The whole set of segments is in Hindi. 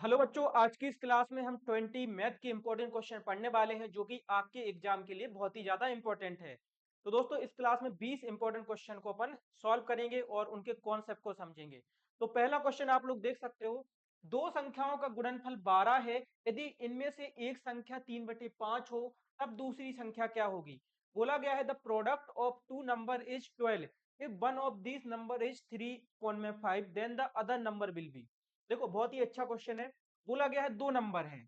हेलो बच्चों, आज की इस क्लास में हम 20 मैथ के इंपॉर्टेंट क्वेश्चन पढ़ने वाले हैं जो कि आपके एग्जाम के लिए बहुत ही ज्यादा इंपॉर्टेंट है। तो दोस्तों, इस क्लास में 20 इंपॉर्टेंट क्वेश्चन को अपन सॉल्व करेंगे और उनके कॉन्सेप्ट को समझेंगे। तो पहला क्वेश्चन आप लोग देख सकते हो, दो संख्याओं का गुणनफल 12 है। यदि इनमें से एक संख्या 3/5 हो तब दूसरी संख्या क्या होगी। बोला गया है the product of two number is 12 if one of this number is 3.5 then the other number will be. देखो, बहुत ही अच्छा क्वेश्चन है। बोला गया है दो नंबर है,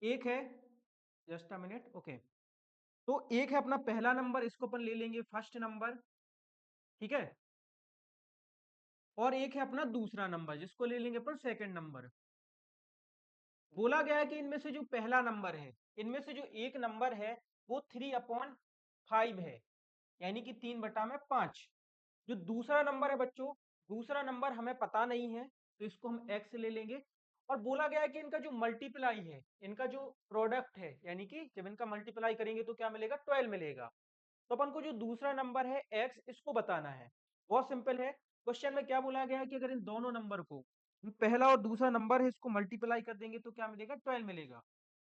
एक है, जस्ट अ मिनट, ओके। तो एक है अपना पहला नंबर, इसको अपन ले लेंगे फर्स्ट नंबर, ठीक है। और एक है अपना दूसरा नंबर जिसको ले लेंगे अपन सेकंड नंबर। बोला गया है कि इनमें से जो पहला नंबर है, इनमें से जो एक नंबर है वो 3/5 है, यानी कि 3/5। जो दूसरा नंबर है बच्चों, दूसरा नंबर हमें पता नहीं है, तो इसको हम x ले लेंगे। और बोला गया है कि इनका जो मल्टीप्लाई है, इनका जो प्रोडक्ट है, यानी कि जब इनका मल्टीप्लाई करेंगे तो क्या मिलेगा, 12 मिलेगा। तो अपन को जो दूसरा नंबर है x, इसको बताना है। बहुत सिंपल है। क्वेश्चन में क्या बोला गया है कि अगर इन दोनों नंबर को, पहला और दूसरा नंबर है, इसको मल्टीप्लाई कर देंगे तो क्या मिलेगा, 12 मिलेगा।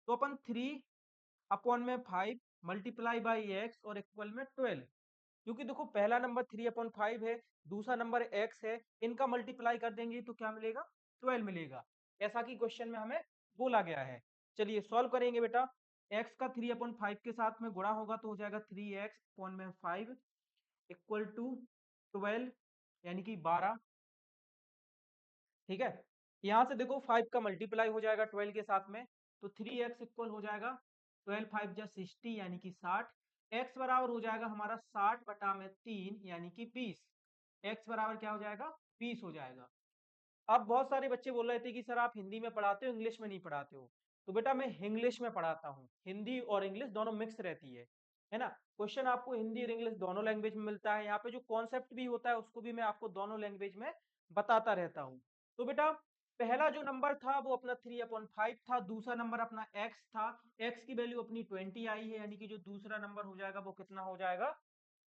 तो अपन 3/5 मल्टीप्लाई बाई एक्स और इक्वल में 12। क्योंकि देखो, पहला नंबर 3/5 है, दूसरा नंबर x है, इनका मल्टीप्लाई कर देंगे तो क्या मिलेगा, 12 मिलेगा। ऐसा कि क्वेश्चन में हमें बोला गया है। चलिए सॉल्व करेंगे बेटा। x का 3/5 के साथ में गुणा होगा तो हो जाएगा 3x/5 इक्वल टू 12, यानी कि 12। ठीक है। यहाँ से देखो 5 का मल्टीप्लाई हो जाएगा 12 के साथ में, तो 3x इक्वल हो जाएगा 12×5 = 60, यानी कि 60। x बराबर हो जाएगा हमारा 60/3 यानी कि 20। x बराबर क्या हो जाएगा, 20 हो जाएगा। अब बहुत सारे बच्चे बोल रहे थे कि सर आप हिंदी में पढ़ाते हो, इंग्लिश में नहीं पढ़ाते हो। तो बेटा मैं इंग्लिश में पढ़ाता हूँ, हिंदी और इंग्लिश दोनों मिक्स रहती है ना। क्वेश्चन आपको हिंदी और इंग्लिश दोनों लैंग्वेज में मिलता है। यहाँ पे जो कॉन्सेप्ट भी होता है उसको भी मैं आपको दोनों लैंग्वेज में बताता रहता हूँ। तो बेटा, पहला जो नंबर था वो अपना 3/5 था, दूसरा नंबर अपना x था। x की वैल्यू अपनी 20 आई है, यानी कि जो दूसरा नंबर हो जाएगा वो कितना हो जाएगा,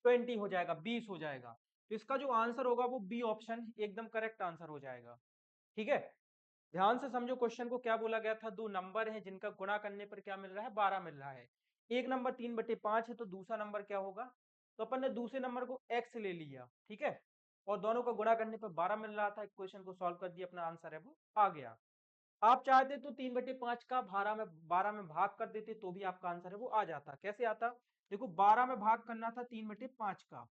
20 हो जाएगा, 20 हो जाएगा। तो इसका जो आंसर होगा वो बी ऑप्शन एकदम करेक्ट आंसर हो जाएगा। ठीक है। ध्यान से समझो, क्वेश्चन को क्या बोला गया था, दो नंबर हैं जिनका गुणा करने पर क्या मिल रहा है, 12 मिल रहा है। एक नंबर 3/5 है, तो दूसरा नंबर क्या होगा। तो अपन ने दूसरे नंबर को x ले लिया, ठीक है। और दोनों का गुणा करने पर 12 मिल रहा था, इक्वेशन को सॉल्व कर दिया, अपना आंसर है वो आ गया। आप चाहते तो 3/5 का 12 में भाग कर देते तो भी आपका आंसर है वो आ जाता। कैसे आता, देखो 12 में भाग करना था 3/5 का,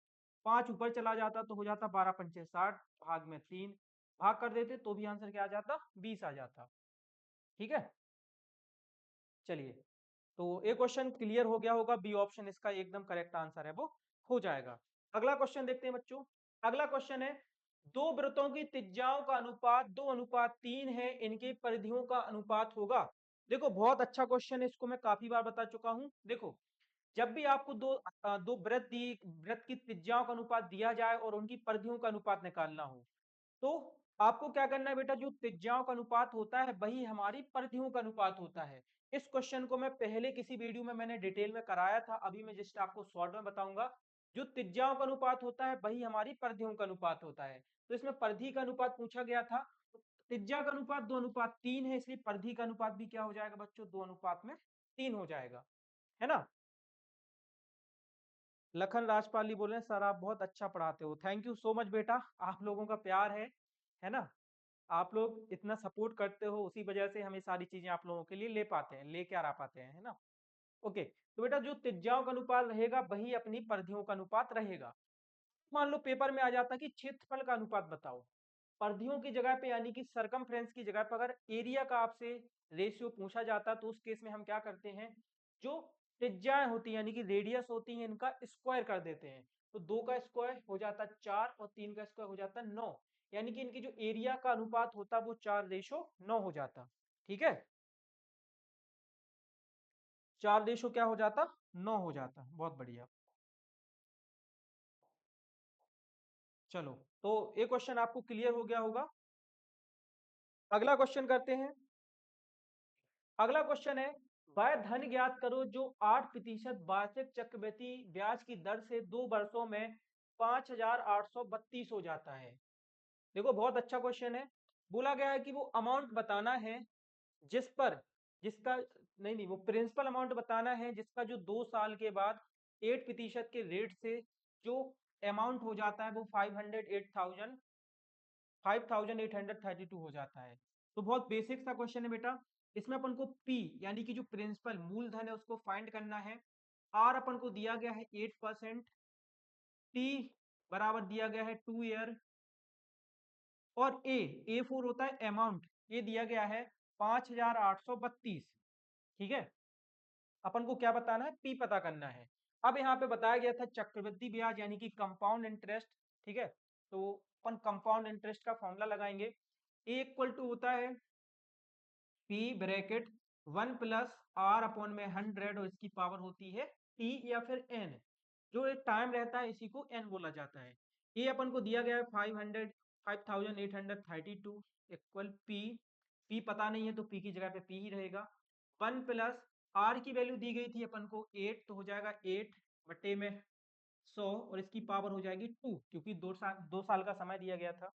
5 ऊपर चला जाता तो हो जाता 12×5 = 60, भाग में 3 भाग कर देते तो भी आंसर क्या आ जाता, 20 आ जाता। ठीक है। चलिए, तो एक क्वेश्चन क्लियर हो गया होगा, बी ऑप्शन इसका एकदम करेक्ट आंसर है वो हो जाएगा। अगला क्वेश्चन देखते हैं बच्चों। अगला क्वेश्चन है, दो वृत्तों की त्रिज्याओं का अनुपात 2:3 है, इनकी परिधियों का अनुपात होगा। देखो, बहुत अच्छा क्वेश्चन है, इसको मैं काफी बार बता चुका हूं। देखो, जब भी आपको दो वृत्त की त्रिज्याओं का अनुपात दिया जाए और उनकी परिधियों का अनुपात निकालना हो, तो आपको क्या करना है बेटा, जो त्रिज्याओं का अनुपात होता है वही हमारी परिधियों का अनुपात होता है। इस क्वेश्चन को मैं पहले किसी वीडियो में मैंने डिटेल में कराया था, अभी मैं जस्ट आपको शॉर्ट में बताऊंगा। जो त्रिज्याओं का अनुपात होता है वही हमारी परिधियों का अनुपात होता है। तो इसमें परिधि का अनुपात पूछा गया था, तो त्रिज्या का अनुपात 2:3 है, इसलिए परिधि का अनुपात भी क्या हो जाएगा बच्चों, 2:3 हो जाएगा, है ना। लखन राजपाली बोले, सर आप बहुत अच्छा पढ़ाते हो, थैंक यू सो मच बेटा, आप लोगों का प्यार है ना। आप लोग इतना सपोर्ट करते हो, उसी वजह से हम ये सारी चीजें आप लोगों के लिए ले पाते हैं, लेके आ पाते हैं, है ना। ओके, तो बेटा जो त्रिज्याओं का अनुपात रहेगा वही अपनी परिधियों का अनुपात रहेगा। मान लो पेपर में आ जाता कि क्षेत्रफल का अनुपात बताओ, परिधियों की जगह पे यानी कि सरकमफ्रेंस की जगह पर अगर एरिया का आपसे रेशियो पूछा जाता तो उस केस में हम क्या करते हैं, जो त्रिज्याएं होती हैं यानी कि रेडियस होती हैं, इनका स्क्वायर कर देते हैं। तो 2 का स्क्वायर हो जाता 4 और 3 का स्क्वायर हो जाता 9, यानी कि इनकी जो एरिया का अनुपात होता वो 4:9 हो जाता। ठीक है, 4 क्या हो जाता, 9 हो जाता। बहुत बढ़िया। चलो, तो ये क्वेश्चन आपको क्लियर हो गया होगा। अगला क्वेश्चन करते हैं। अगला क्वेश्चन है, वह धन ज्ञात करो जो 8% वार्षिक चक्रवृद्धि ब्याज की दर से 2 वर्षों में 5,832 हो जाता है। देखो, बहुत अच्छा क्वेश्चन है। बोला गया है कि वो अमाउंट बताना है जिस पर जिसका नहीं नहीं वो प्रिंसिपल अमाउंट बताना है जिसका जो 2 साल के बाद 8% के रेट से जो अमाउंट हो जाता है वो 5,832 हो जाता है। तो बहुत बेसिक सा क्वेश्चन है बेटा। इसमें अपन को पी यानी कि जो प्रिंसिपल मूलधन है उसको फाइंड करना है। आर अपन को दिया गया है 8%, टी बराबर दिया गया है 2 ईयर, और ए फोर होता है अमाउंट, ये दिया गया है 5,832। ठीक है, अपन को क्या बताना है, पी पता करना है। अब यहाँ पे बताया गया था चक्रवृद्धि ब्याज यानी कि कंपाउंड इंटरेस्ट। ठीक है, तो अपन कंपाउंड इंटरेस्ट का फॉर्मूला लगाएंगे। ए इक्वल टू होता है पी ब्रैकेट 1 + r/100 और इसकी पावर होती है टी या फिर एन। जो एक टाइम रहता है इसी को एन बोला जाता है। ये अपन को दिया गया है 5,832 इक्वल पी। पी पता नहीं है तो पी की जगह पे पी ही रहेगा। 1 + r की वैल्यू दी गई थी अपन को 8, तो हो जाएगा 8/100 और इसकी पावर हो जाएगी 2, क्योंकि 2 साल का समय दिया गया था।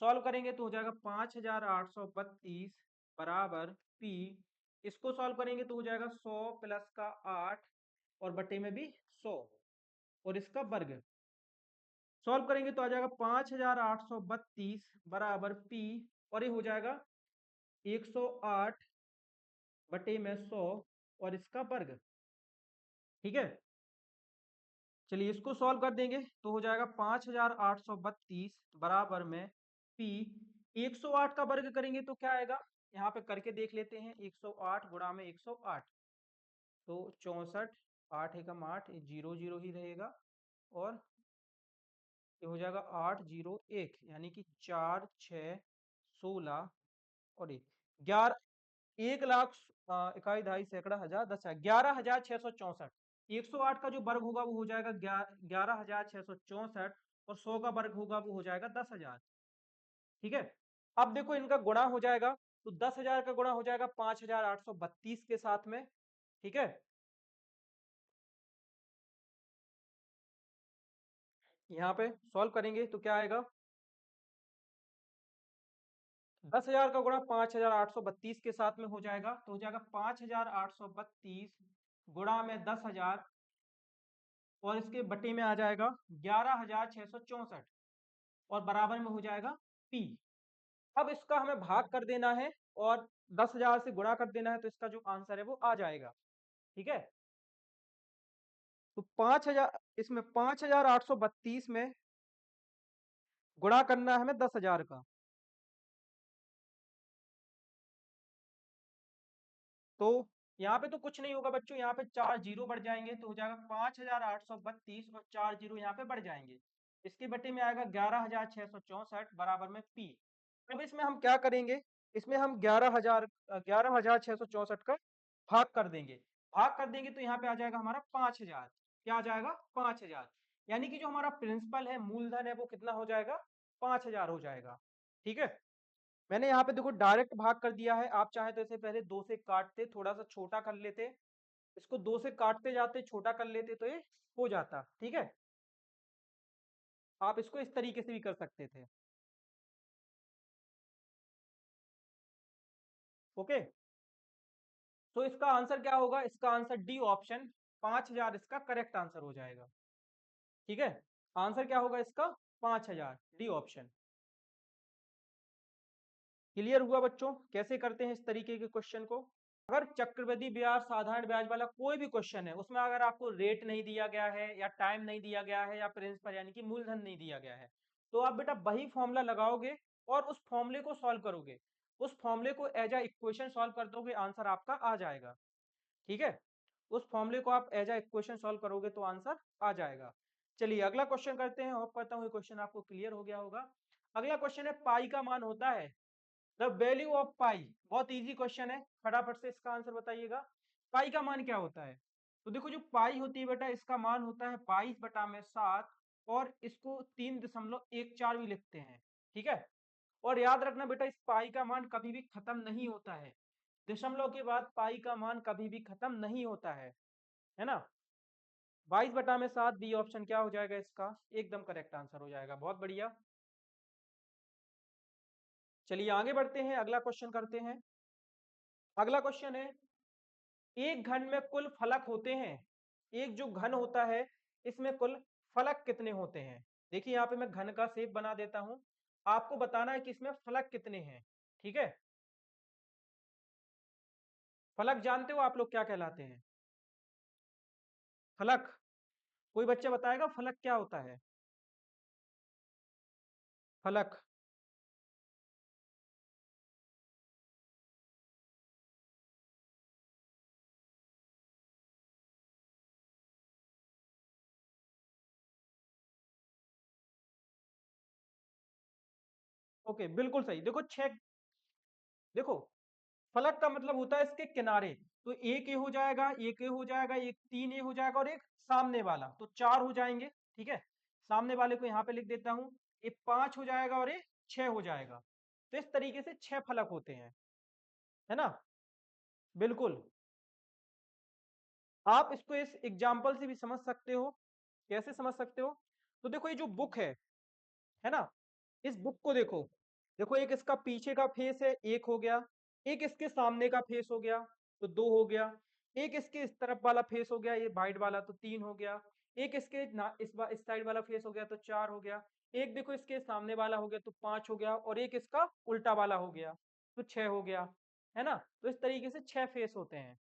सॉल्व करेंगे तो हो जाएगा 5,832 बराबर पी। इसको सॉल्व करेंगे तो हो जाएगा 100 प्लस का 8 और बटे में भी 100 और इसका वर्ग। सॉल्व करेंगे तो आ जाएगा 5,832 बराबर पी, और ये हो जाएगा 108 बटे में 100 और इसका वर्ग। ठीक है, चलिए इसको सॉल्व कर देंगे तो हो जाएगा 5,832 बराबर में पी। 108 का वर्ग करेंगे तो क्या आएगा, यहाँ पे करके देख लेते हैं। 108 गुणा में 108 तो 64, 8 एकम 8, जीरो जीरो ही रहेगा, और ये हो जाएगा 801 यानी कि 4 6 16 और 11, 1,00,000 इकाई दहाई सैकड़ा हजार 10,000, 11,664। 108 का जो वर्ग होगा वो हो जाएगा 11,664 और 100 का वर्ग होगा वो हो जाएगा 10,000। ठीक है, अब देखो इनका गुणा हो जाएगा तो 10,000 का गुणा हो जाएगा 5,832 के साथ में। ठीक है, यहाँ पे सॉल्व करेंगे तो क्या आएगा, 10,000 का गुणा 5,832 के साथ में हो जाएगा तो हो जाएगा 5,832 गुणा में 10,000 और इसके बटे में आ जाएगा 11,664 और बराबर में हो जाएगा पी। अब इसका हमें भाग कर देना है और 10,000 से गुणा कर देना है तो इसका जो आंसर है वो आ जाएगा। ठीक है, तो 5,000, इसमें 5,832 में गुणा करना है हमें 10,000 का, तो यहाँ पे तो कुछ नहीं होगा बच्चों, यहाँ पे 4 जीरो बढ़ जाएंगे तो हो जाएगा 5,832 और 4 जीरो यहाँ पे बढ़ जाएंगे। इसके बटे में आएगा 11,664 बराबर में पी। अब इसमें हम क्या करेंगे, इसमें हम 11,664 का भाग कर देंगे। भाग कर देंगे तो यहाँ पे आ जाएगा हमारा 5,000। क्या आ जाएगा, 5,000, यानी कि जो हमारा प्रिंसिपल है मूलधन है वो कितना हो जाएगा, 5,000 हो जाएगा। ठीक है, मैंने यहाँ पे देखो डायरेक्ट भाग कर दिया है। आप चाहे तो इसे पहले 2 से काटते, थोड़ा सा छोटा कर लेते, इसको 2 से काटते जाते छोटा कर लेते तो ये हो जाता। ठीक है, आप इसको इस तरीके से भी कर सकते थे। ओके, तो इसका आंसर क्या होगा, इसका आंसर डी ऑप्शन 5,000 इसका करेक्ट आंसर हो जाएगा। ठीक है, आंसर क्या होगा इसका, 5,000, डी ऑप्शन। क्लियर हुआ बच्चों, कैसे करते हैं इस तरीके के क्वेश्चन को। अगर चक्रवृद्धि ब्याज साधारण ब्याज वाला कोई भी क्वेश्चन है, उसमें अगर आपको रेट नहीं दिया गया है या टाइम नहीं दिया गया है या प्रिंसिपल यानी कि मूलधन नहीं दिया गया है, तो आप बेटा वही फॉर्मूला लगाओगे और उस फॉर्मूले को सॉल्व करोगे। उस फॉर्मूले को एज अ इक्वेशन सॉल्व कर दोगे, आंसर आपका आ जाएगा। ठीक है, उस फॉर्मूले को आप एज अ इक्वेशन सॉल्व करोगे तो आंसर आ जाएगा। चलिए अगला क्वेश्चन करते हैं, होप करता हूँ ये क्वेश्चन आपको क्लियर हो गया होगा। अगला क्वेश्चन है पाई का मान होता है, द वैल्यू ऑफ पाई। बहुत इजी क्वेश्चन है, फटाफट से इसका आंसर बताइएगा। पाई का मान क्या होता है, तो देखो जो पाई होती है बेटा इसका मान होता है 22/7 और इसको 3.14 भी लिखते हैं। ठीक है, और याद रखना बेटा इस पाई का मान कभी भी खत्म नहीं होता है, दशमलव के बाद पाई का मान कभी भी खत्म नहीं होता है ना। 22/7 बी ऑप्शन क्या हो जाएगा इसका, एकदम करेक्ट आंसर हो जाएगा। बहुत बढ़िया, चलिए आगे बढ़ते हैं, अगला क्वेश्चन करते हैं। अगला क्वेश्चन है, एक घन में कुल फलक होते हैं, एक जो घन होता है इसमें कुल फलक कितने होते हैं। देखिए यहाँ पे मैं घन का शेप बना देता हूं, आपको बताना है कि इसमें फलक कितने हैं। ठीक है, फलक जानते हो आप लोग क्या कहलाते हैं? फलक, कोई बच्चा बताएगा फलक क्या होता है? फलक, ओके बिल्कुल सही। देखो छह, देखो फलक का मतलब होता है इसके किनारे, तो एक ये हो जाएगा, एक ये हो जाएगा, एक तीन ये हो जाएगा और एक सामने वाला, तो चार हो जाएंगे। ठीक है, सामने वाले को यहाँ पे लिख देता हूं, ये पांच हो जाएगा और ये छह हो जाएगा। तो इस तरीके से छह फलक होते हैं, है ना? बिल्कुल, आप इसको इस एग्जाम्पल से भी समझ सकते हो। कैसे समझ सकते हो? तो देखो ये जो बुक है ना, इस बुक को देखो, देखो एक इसका पीछे का फेस है, एक हो गया, एक इसके सामने का फेस हो गया तो दो हो गया, एक इसके इस तरफ वाला फेस हो गया ये वाइट वाला तो तीन हो गया, एक इसके ना इस साइड वाला फेस हो गया तो चार हो गया, एक देखो इसके सामने वाला हो गया तो पांच हो गया, और एक इसका उल्टा वाला हो गया तो छह हो गया, है ना? तो इस तरीके से छह फेस होते हैं।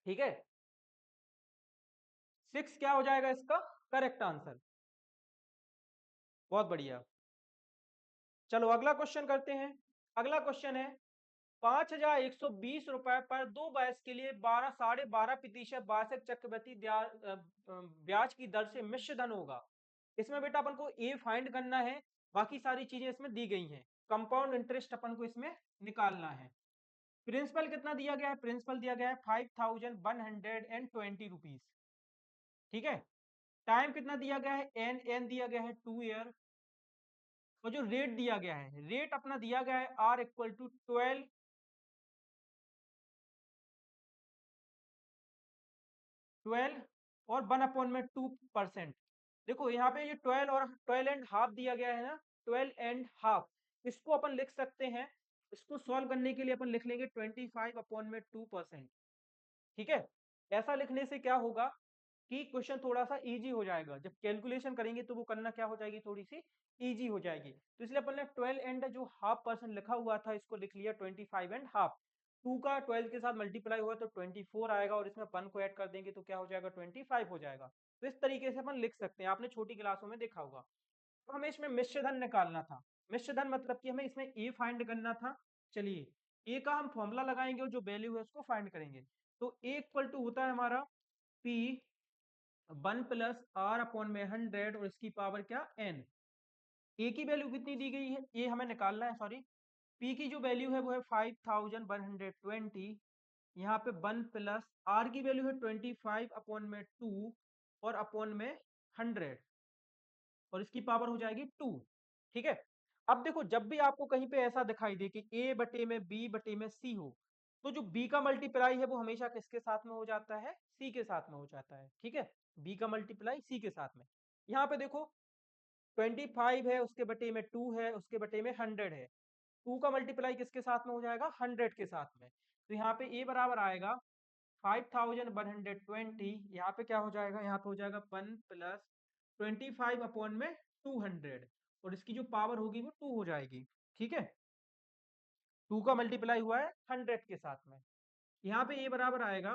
ठीक है, सिक्स क्या हो जाएगा इसका करेक्ट आंसर। बहुत बढ़िया। चलो अगला क्वेश्चन करते हैं। अगला क्वेश्चन है, 5,120 रुपए पर दो बयस के लिए 12.5% वार्षिक चक्रवृद्धि ब्याज की दर से मिश्र धन होगा। इसमें बेटा अपन को ए फाइंड करना है, बाकी सारी चीजें इसमें दी गई हैं, कंपाउंड इंटरेस्ट अपन को इसमें निकालना है। प्रिंसिपल कितना दिया गया है? प्रिंसिपल दिया गया है 5,120 रुपीज। ठीक है, टाइम कितना दिया गया है? एन एन दिया गया है 2 ईयर। और जो रेट दिया गया है, रेट अपना दिया गया है आर इक्वल टू 12 और 1/2%। देखो यहाँ पे ये 12 और 12.5 दिया गया है ना, 12.5, इसको अपन लिख सकते हैं, इसको सॉल्व करने के लिए अपन लिख लेंगे 25/2%। ठीक है, ऐसा लिखने से क्या होगा कि क्वेश्चन थोड़ा सा इजी हो जाएगा, जब कैलकुलेशन करेंगे तो वो करना क्या हो जाएगी, थोड़ी सी इजी हो जाएगी। तो इसलिए अपन ने 12 एंड जो हाफ परसेंट लिखा हुआ था इसको लिख लिया 25.5। टू का 12 के साथ मल्टीप्लाई हुआ तो 24 आएगा, और इसमें 1 को ऐड कर देंगे तो क्या हो जाएगा, 25 हो जाएगा। तो इस तरीके से अपन लिख सकते हैं, आपने छोटी क्लासों में देखा होगा। तो हमें इसमें मिश्र धन निकालना था। मिश्र धन मतलब कि हमें इसमें ए फाइंड करना था। चलिए, ए का हम फॉर्मूला लगाएंगे और जो वैल्यू है उसको फाइंड करेंगे। तो ए इक्वल टू होता है हमारा पी 1 + r/100 और इसकी पावर क्या n। ए की वैल्यू कितनी दी गई है, ये हमें निकालना है, सॉरी। पी की जो वैल्यू है वो है 5,120। यहाँ पे 1 + r की वैल्यू है 25/2 और अपॉन में 100, और इसकी पावर हो जाएगी 2। ठीक है, अब देखो जब भी आपको कहीं पे ऐसा दिखाई दे कि a बटे में b बटे में c हो, तो जो b का मल्टीप्लाई है वो हमेशा किसके साथ में हो जाता है, c के साथ में हो जाता है। ठीक है, b का मल्टीप्लाई c के साथ में। यहाँ पे देखो 25 है, उसके बटे में 2 है, उसके बटे में 100 है, 2 का मल्टीप्लाई किसके साथ में हो जाएगा, 100 के साथ में। तो यहाँ पे a बराबर आएगा 5,120, यहाँ पे क्या हो जाएगा, यहाँ पे हो जाएगा 1 + 25/200, और इसकी जो पावर होगी वो 2 हो जाएगी। ठीक है, 2 का मल्टीप्लाई हुआ है 100 के साथ में। यहाँ पे ये बराबर आएगा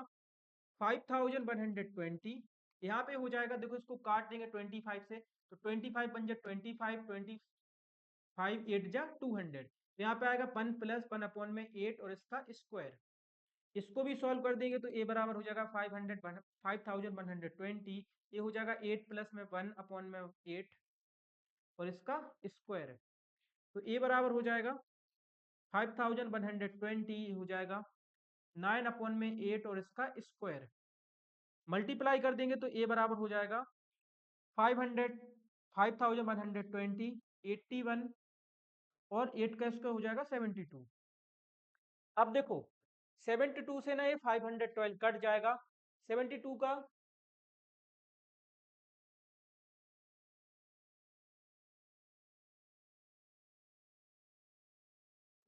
5,120, यहाँ पे हो जाएगा, देखो इसको काट देंगे 25 से, तो 25 बन जाए 25, 25 8 जा 200, तो यहाँ पे आएगा 1 + 1/8 और इसका स्क्वायर। इसको भी सॉल्व कर देंगे तो ए बराबर हो जाएगा 5,120, ये हो जाएगा 8 प्लस में 1/8 और इसका स्क्वायर है। तो ए बराबर हो जाएगा 5,120 हो जाएगा 9/8 और इसका स्क्वायर। मल्टीप्लाई कर देंगे तो ए बराबर हो जाएगा 500, 5,120, 81 और 8 का स्क्वायर हो जाएगा 72। अब देखो 72 से ना ये 512 कट जाएगा, 72 का,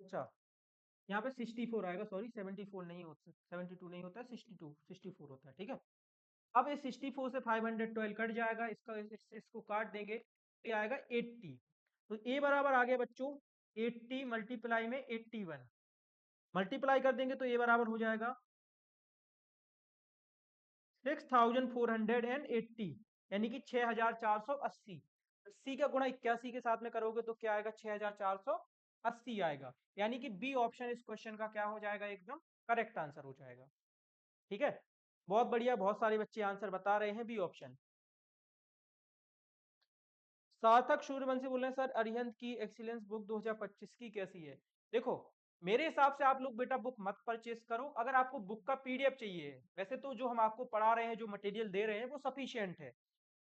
अच्छा यहाँ पे 64 आएगा, सॉरी 74 नहीं होता, 72 नहीं होता है, 64 होता है, ठीक है। अब इस 64 से 512 कट जाएगा, इसको काट देंगे तो ये आएगा 80। तो ए बराबर आ गया बच्चों 80 मल्टीप्लाई में 81, मल्टीप्लाई कर देंगे तो ए बराबर हो जाएगा 6480, यानी कि 6480। 80 का गुणा 81 के साथ में करोगे तो क्या आएगा, 6480 आएगा। यानी कि बी ऑप्शन इस क्वेश्चन का क्या हो जाएगा, एकदम करेक्ट आंसर हो जाएगा। ठीक है, बहुत बढ़िया, बहुत सारे बच्चे आंसर बता रहे हैं, बी ऑप्शन। सार्थक सूर्यवंशी बोल रहे हैं सर अरिहंत की एक्सीलेंस बुक 2025 की कैसी है। देखो, मेरे हिसाब से आप लोग बेटा बुक मत परचेस करो, अगर आपको बुक का पीडीएफ चाहिए। वैसे तो जो हम आपको पढ़ा रहे हैं, जो मटेरियल दे रहे हैं वो सफिशियंट है।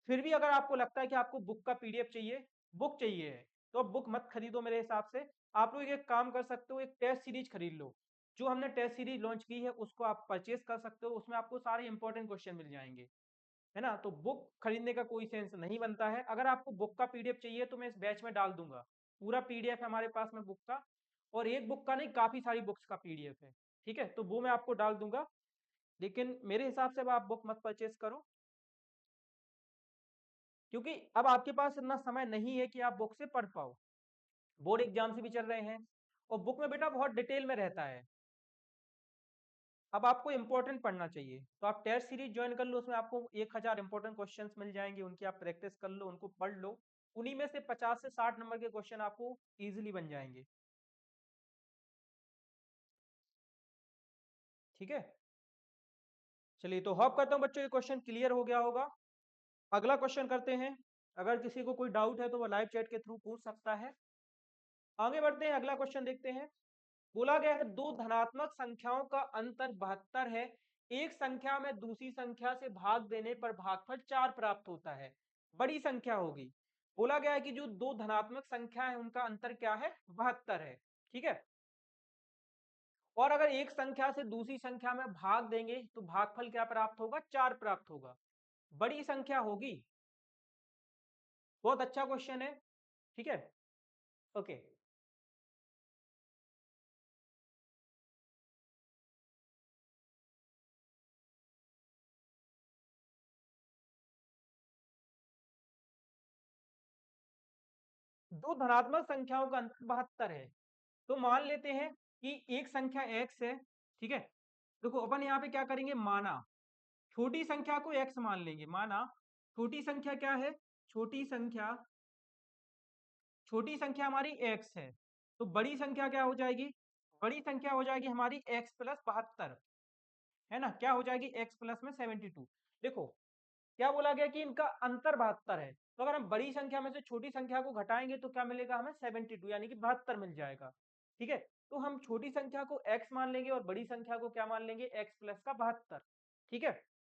फिर भी अगर आपको लगता है कि आपको बुक का पीडीएफ चाहिए, बुक चाहिए है, तो अब बुक मत खरीदो मेरे हिसाब से। आप लोग एक काम कर सकते हो, एक टेस्ट सीरीज खरीद लो। जो हमने टेस्ट सीरीज लॉन्च की है उसको आप परचेस कर सकते हो, उसमें आपको सारे इंपॉर्टेंट क्वेश्चन मिल जाएंगे, है ना। तो बुक खरीदने का कोई सेंस नहीं बनता है। अगर आपको बुक का पीडीएफ चाहिए तो मैं इस बैच में डाल दूंगा, पूरा पीडीएफ है हमारे पास में बुक का, और एक बुक का नहीं, काफी सारी बुक्स का पीडीएफ है, ठीक है। तो वो मैं आपको डाल दूंगा, लेकिन मेरे हिसाब से अब आप बुक मत परचेस करो, क्योंकि अब आपके पास इतना समय नहीं है कि आप बुक से पढ़ पाओ। बोर्ड एग्जाम से भी चल रहे हैं, और बुक में बेटा बहुत डिटेल में रहता है। अब आपको इंपॉर्टेंट पढ़ना चाहिए, तो आप टेस्ट सीरीज ज्वाइन कर लो, उसमें आपको 1000 इंपॉर्टेंट क्वेश्चंस मिल जाएंगे, उनकी आप प्रैक्टिस कर लो, उनको पढ़ लो। उन्हीं में से 50 से 60 नंबर के क्वेश्चन आपको इजीली बन जाएंगे, ठीक है। चलिए, तो होप करता हूँ बच्चों ये क्वेश्चन क्लियर हो गया होगा। अगला क्वेश्चन करते हैं। अगर किसी को कोई डाउट है तो वो लाइव चैट के थ्रू पूछ सकता है। आगे बढ़ते हैं, अगला क्वेश्चन देखते हैं। बोला गया है दो धनात्मक संख्याओं का अंतर 72 है, एक संख्या में दूसरी संख्या से भाग देने पर भागफल 4 प्राप्त होता है, बड़ी संख्या होगी। बोला गया है कि जो दो धनात्मक संख्या है उनका अंतर क्या है, 72 है, ठीक है। और अगर एक संख्या से दूसरी संख्या में भाग देंगे तो भागफल क्या प्राप्त होगा, 4 प्राप्त होगा, बड़ी संख्या होगी। बहुत अच्छा क्वेश्चन है, ठीक है, ओके। दो धनात्मक संख्याओं का अंतर 72 है, तो मान लेते हैं कि एक संख्या x है, ठीक है। देखो अपन यहाँ पे क्या करेंगे, माना छोटी संख्या को x मान लेंगे, माना छोटी संख्या क्या है, छोटी संख्या, छोटी संख्या हमारी x है, तो बड़ी संख्या क्या हो जाएगी, बड़ी संख्या हो जाएगी हमारी x प्लस 72, है ना, क्या हो जाएगी x प्लस में 72। देखो क्या बोला गया कि इनका अंतर 72 है, तो अगर हम बड़ी संख्या में से छोटी संख्या को घटाएंगे तो क्या मिलेगा हमें, 72, यानी कि 72 मिल जाएगा, ठीक है। तो हम छोटी संख्या को x मान लेंगे और बड़ी संख्या को क्या मान लेंगे, x प्लस का 72, ठीक है।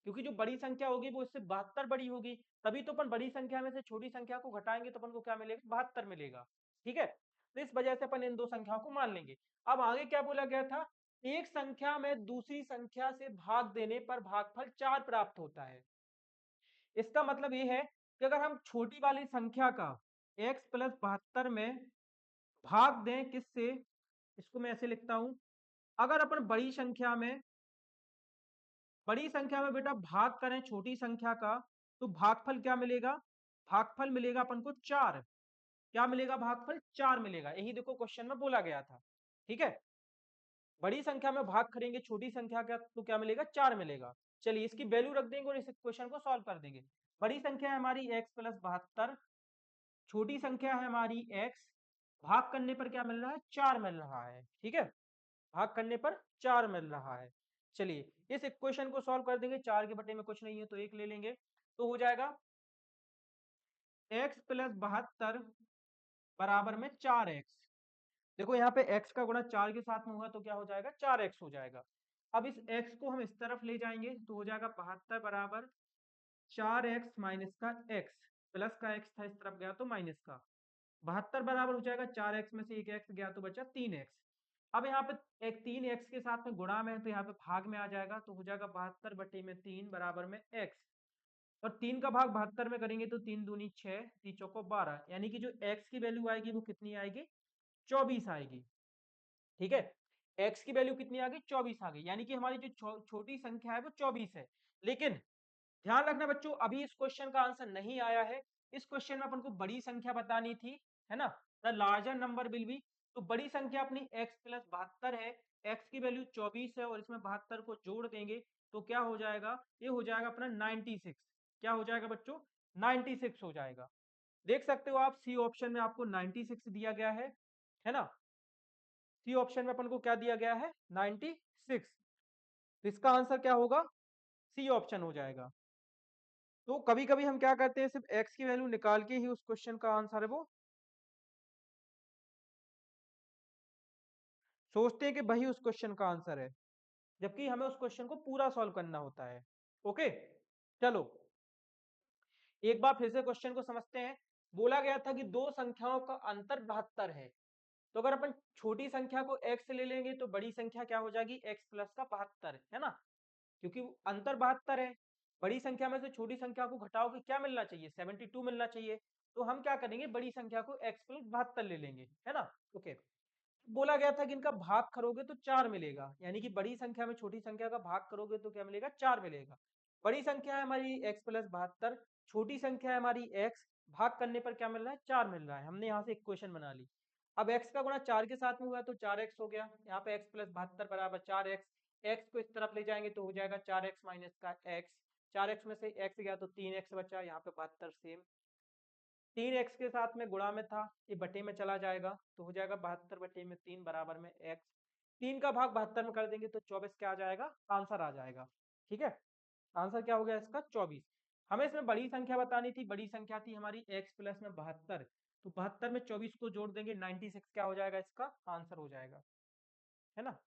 क्योंकि जो बड़ी संख्या होगी वो इससे 72 बड़ी होगी, तभी तो अपन बड़ी संख्या में से छोटी संख्या को घटाएंगे तो अपन को क्या मिलेगा, 72 मिलेगा, ठीक है। तो इस वजह से अपन इन दो संख्याओं को मान लेंगे। अब आगे क्या बोला गया था, एक संख्या में दूसरी संख्या से भाग देने पर भागफल 4 प्राप्त होता है। इसका मतलब ये है कि अगर हम छोटी वाली संख्या का x प्लस 72 में भाग दें किससे, इसको मैं ऐसे लिखता हूं, अगर अपन बड़ी संख्या में बेटा भाग करें छोटी संख्या का, तो भागफल क्या मिलेगा, भागफल मिलेगा अपन को 4, क्या मिलेगा, भागफल 4 मिलेगा, यही देखो क्वेश्चन में बोला गया था, ठीक है। बड़ी संख्या में भाग करेंगे छोटी संख्या का तो क्या मिलेगा, 4 मिलेगा। चलिए इसकी वैल्यू रख देंगे और इस क्वेश्चन को सॉल्व कर देंगे। बड़ी संख्या है हमारी x प्लस 72, छोटी संख्या है हमारी x, भाग करने पर क्या मिल रहा है, 4 मिल रहा है, ठीक है, भाग करने पर 4 मिल रहा है। चलिए इस इक्वेशन को सॉल्व कर देंगे, 4 के बटे में कुछ नहीं है तो 1 ले लेंगे, तो हो जाएगा x प्लस 72 बराबर में 4x। देखो यहाँ पे x का गुणा 4 के साथ में होगा तो क्या हो जाएगा, 4x हो जाएगा। अब इस x को हम इस तरफ ले जाएंगे तो हो जाएगा 72 बराबर 4x माइनस का x, प्लस का x था इस तरफ गया तो माइनस का, 72 बराबर हो जाएगा 4x में से एक x गया तो बचा 3x। अब यहाँ पे एक 3x के साथ में गुणा में है तो यहाँ पे भाग में आ जाएगा, तो हो जाएगा 72 बटे में 3 बराबर में x, और 3 का भाग 72 में करेंगे तो 3 दूनी 6, 3 चौको 12, यानी कि जो x की वैल्यू आएगी वो कितनी आएगी, 24 आएगी, ठीक है। x की वैल्यू कितनी आ गई 24 आ गई, यानी कि हमारी जो छोटी संख्या है वो 24 है। लेकिन ध्यान रखना बच्चों, अभी इस क्वेश्चन का आंसर नहीं आया है। इस क्वेश्चन में अपन को बड़ी संख्या बतानी थी, है ना, the larger number will be. तो बड़ी संख्या अपनी x प्लस 72 है, x की वैल्यू 24 है और इसमें 72 को जोड़ देंगे तो क्या हो जाएगा, ये हो जाएगा अपना 96। क्या हो जाएगा बच्चों, 96 हो जाएगा। देख सकते हो आप सी ऑप्शन में आपको 96 दिया गया है ना। सी ऑप्शन में अपन को क्या दिया गया है, 96। इसका आंसर क्या होगा, सी ऑप्शन हो जाएगा। तो कभी कभी हम क्या करते हैं, सिर्फ x की वैल्यू निकाल के ही उस क्वेश्चन का आंसर है वो सोचते हैं कि वही उस क्वेश्चन का आंसर है, जबकि हमें उस क्वेश्चन को पूरा सॉल्व करना होता है। ओके, चलो एक बार फिर से क्वेश्चन को समझते हैं। बोला गया था कि दो संख्याओं का अंतर 72 है। तो अगर अपन छोटी संख्या को x ले लेंगे तो बड़ी संख्या क्या हो जाएगी, x प्लस का 72, है ना, क्योंकि अंतर 72 है। बड़ी संख्या में से छोटी संख्या को घटाओ कि क्या मिलना चाहिए, 72 मिलना चाहिए। तो हम क्या करेंगे, बड़ी संख्या को x प्लस 72 ले लेंगे, है ना। ओके, बोला गया था कि इनका भाग करोगे तो 4 मिलेगा, यानी कि बड़ी संख्या में छोटी संख्या का भाग करोगे तो क्या मिलेगा, 4 मिलेगा। बड़ी संख्या है हमारी x प्लस 72, छोटी संख्या है हमारी x, भाग करने पर क्या मिल रहा है, 4 मिल रहा है। हमने यहाँ से इक्वेशन बना ली। अब x का गुणा 4 के साथ में हुआ तो 4x हो गया, यहाँ पे x प्लस 72 बराबर 4x। x को इस तरफ ले जाएंगे तो हो जाएगा 4x माइनस का x, 4x में से x गया तो 3x बचा, यहाँ पे 72 सेम। 3x के साथ में गुणा में था, ये बटे में चला जाएगा तो हो जाएगा 72 बटे में 3 बराबर में x। 3 का भाग 72 में कर देंगे तो 24 क्या आ जाएगा, आंसर आ जाएगा। ठीक है, आंसर क्या हो गया इसका, 24। हमें इसमें बड़ी संख्या बतानी थी, बड़ी संख्या थी हमारी x प्लस में 72, तो 72 में 24 को जोड़ देंगे 96 क्या हो जाएगा, इसका आंसर हो जाएगा, है ना।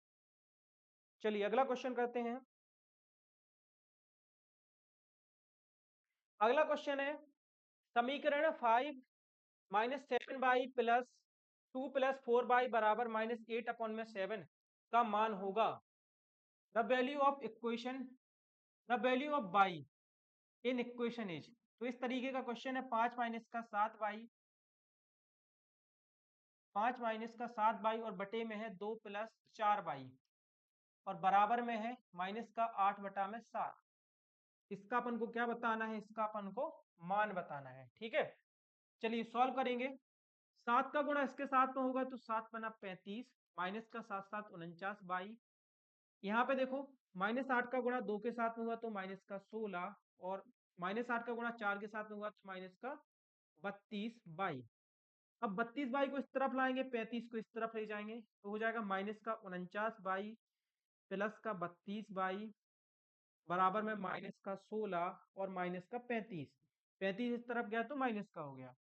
चलिए अगला क्वेश्चन करते हैं। अगला क्वेश्चन है, समीकरण 5 minus 7y plus 2 plus 4y बराबर माइनस 8 अपॉन में 7 का मान होगा। The value of equation, the value of y in equation is. तो इस तरीके का क्वेश्चन है, 5 माइनस का 7y, 5 माइनस का 7y और बटे में है 2 प्लस 4y और बराबर में है माइनस का 8 बटा में 7। इसका अपन को क्या बताना है, इसका अपन को मान बताना है। ठीक है, चलिए सॉल्व करेंगे। 7 का गुणा इसके साथ में होगा तो 7 बना 35, माइनस का 7 7 49y। यहाँ पे देखो माइनस 8 का गुणा 2 के साथ में हुआ तो माइनस का 16, और माइनस 8 का गुणा 4 के साथ में हुआ तो माइनस का 32y। अब 32y को इस तरफ लाएंगे, 35 को इस तरफ ले जाएंगे तो हो जाएगा माइनस का 49y प्लस का 32y बराबर में माइनस का 16 और माइनस का 35। 35 इस तरफ गया तो माइनस का हो गया।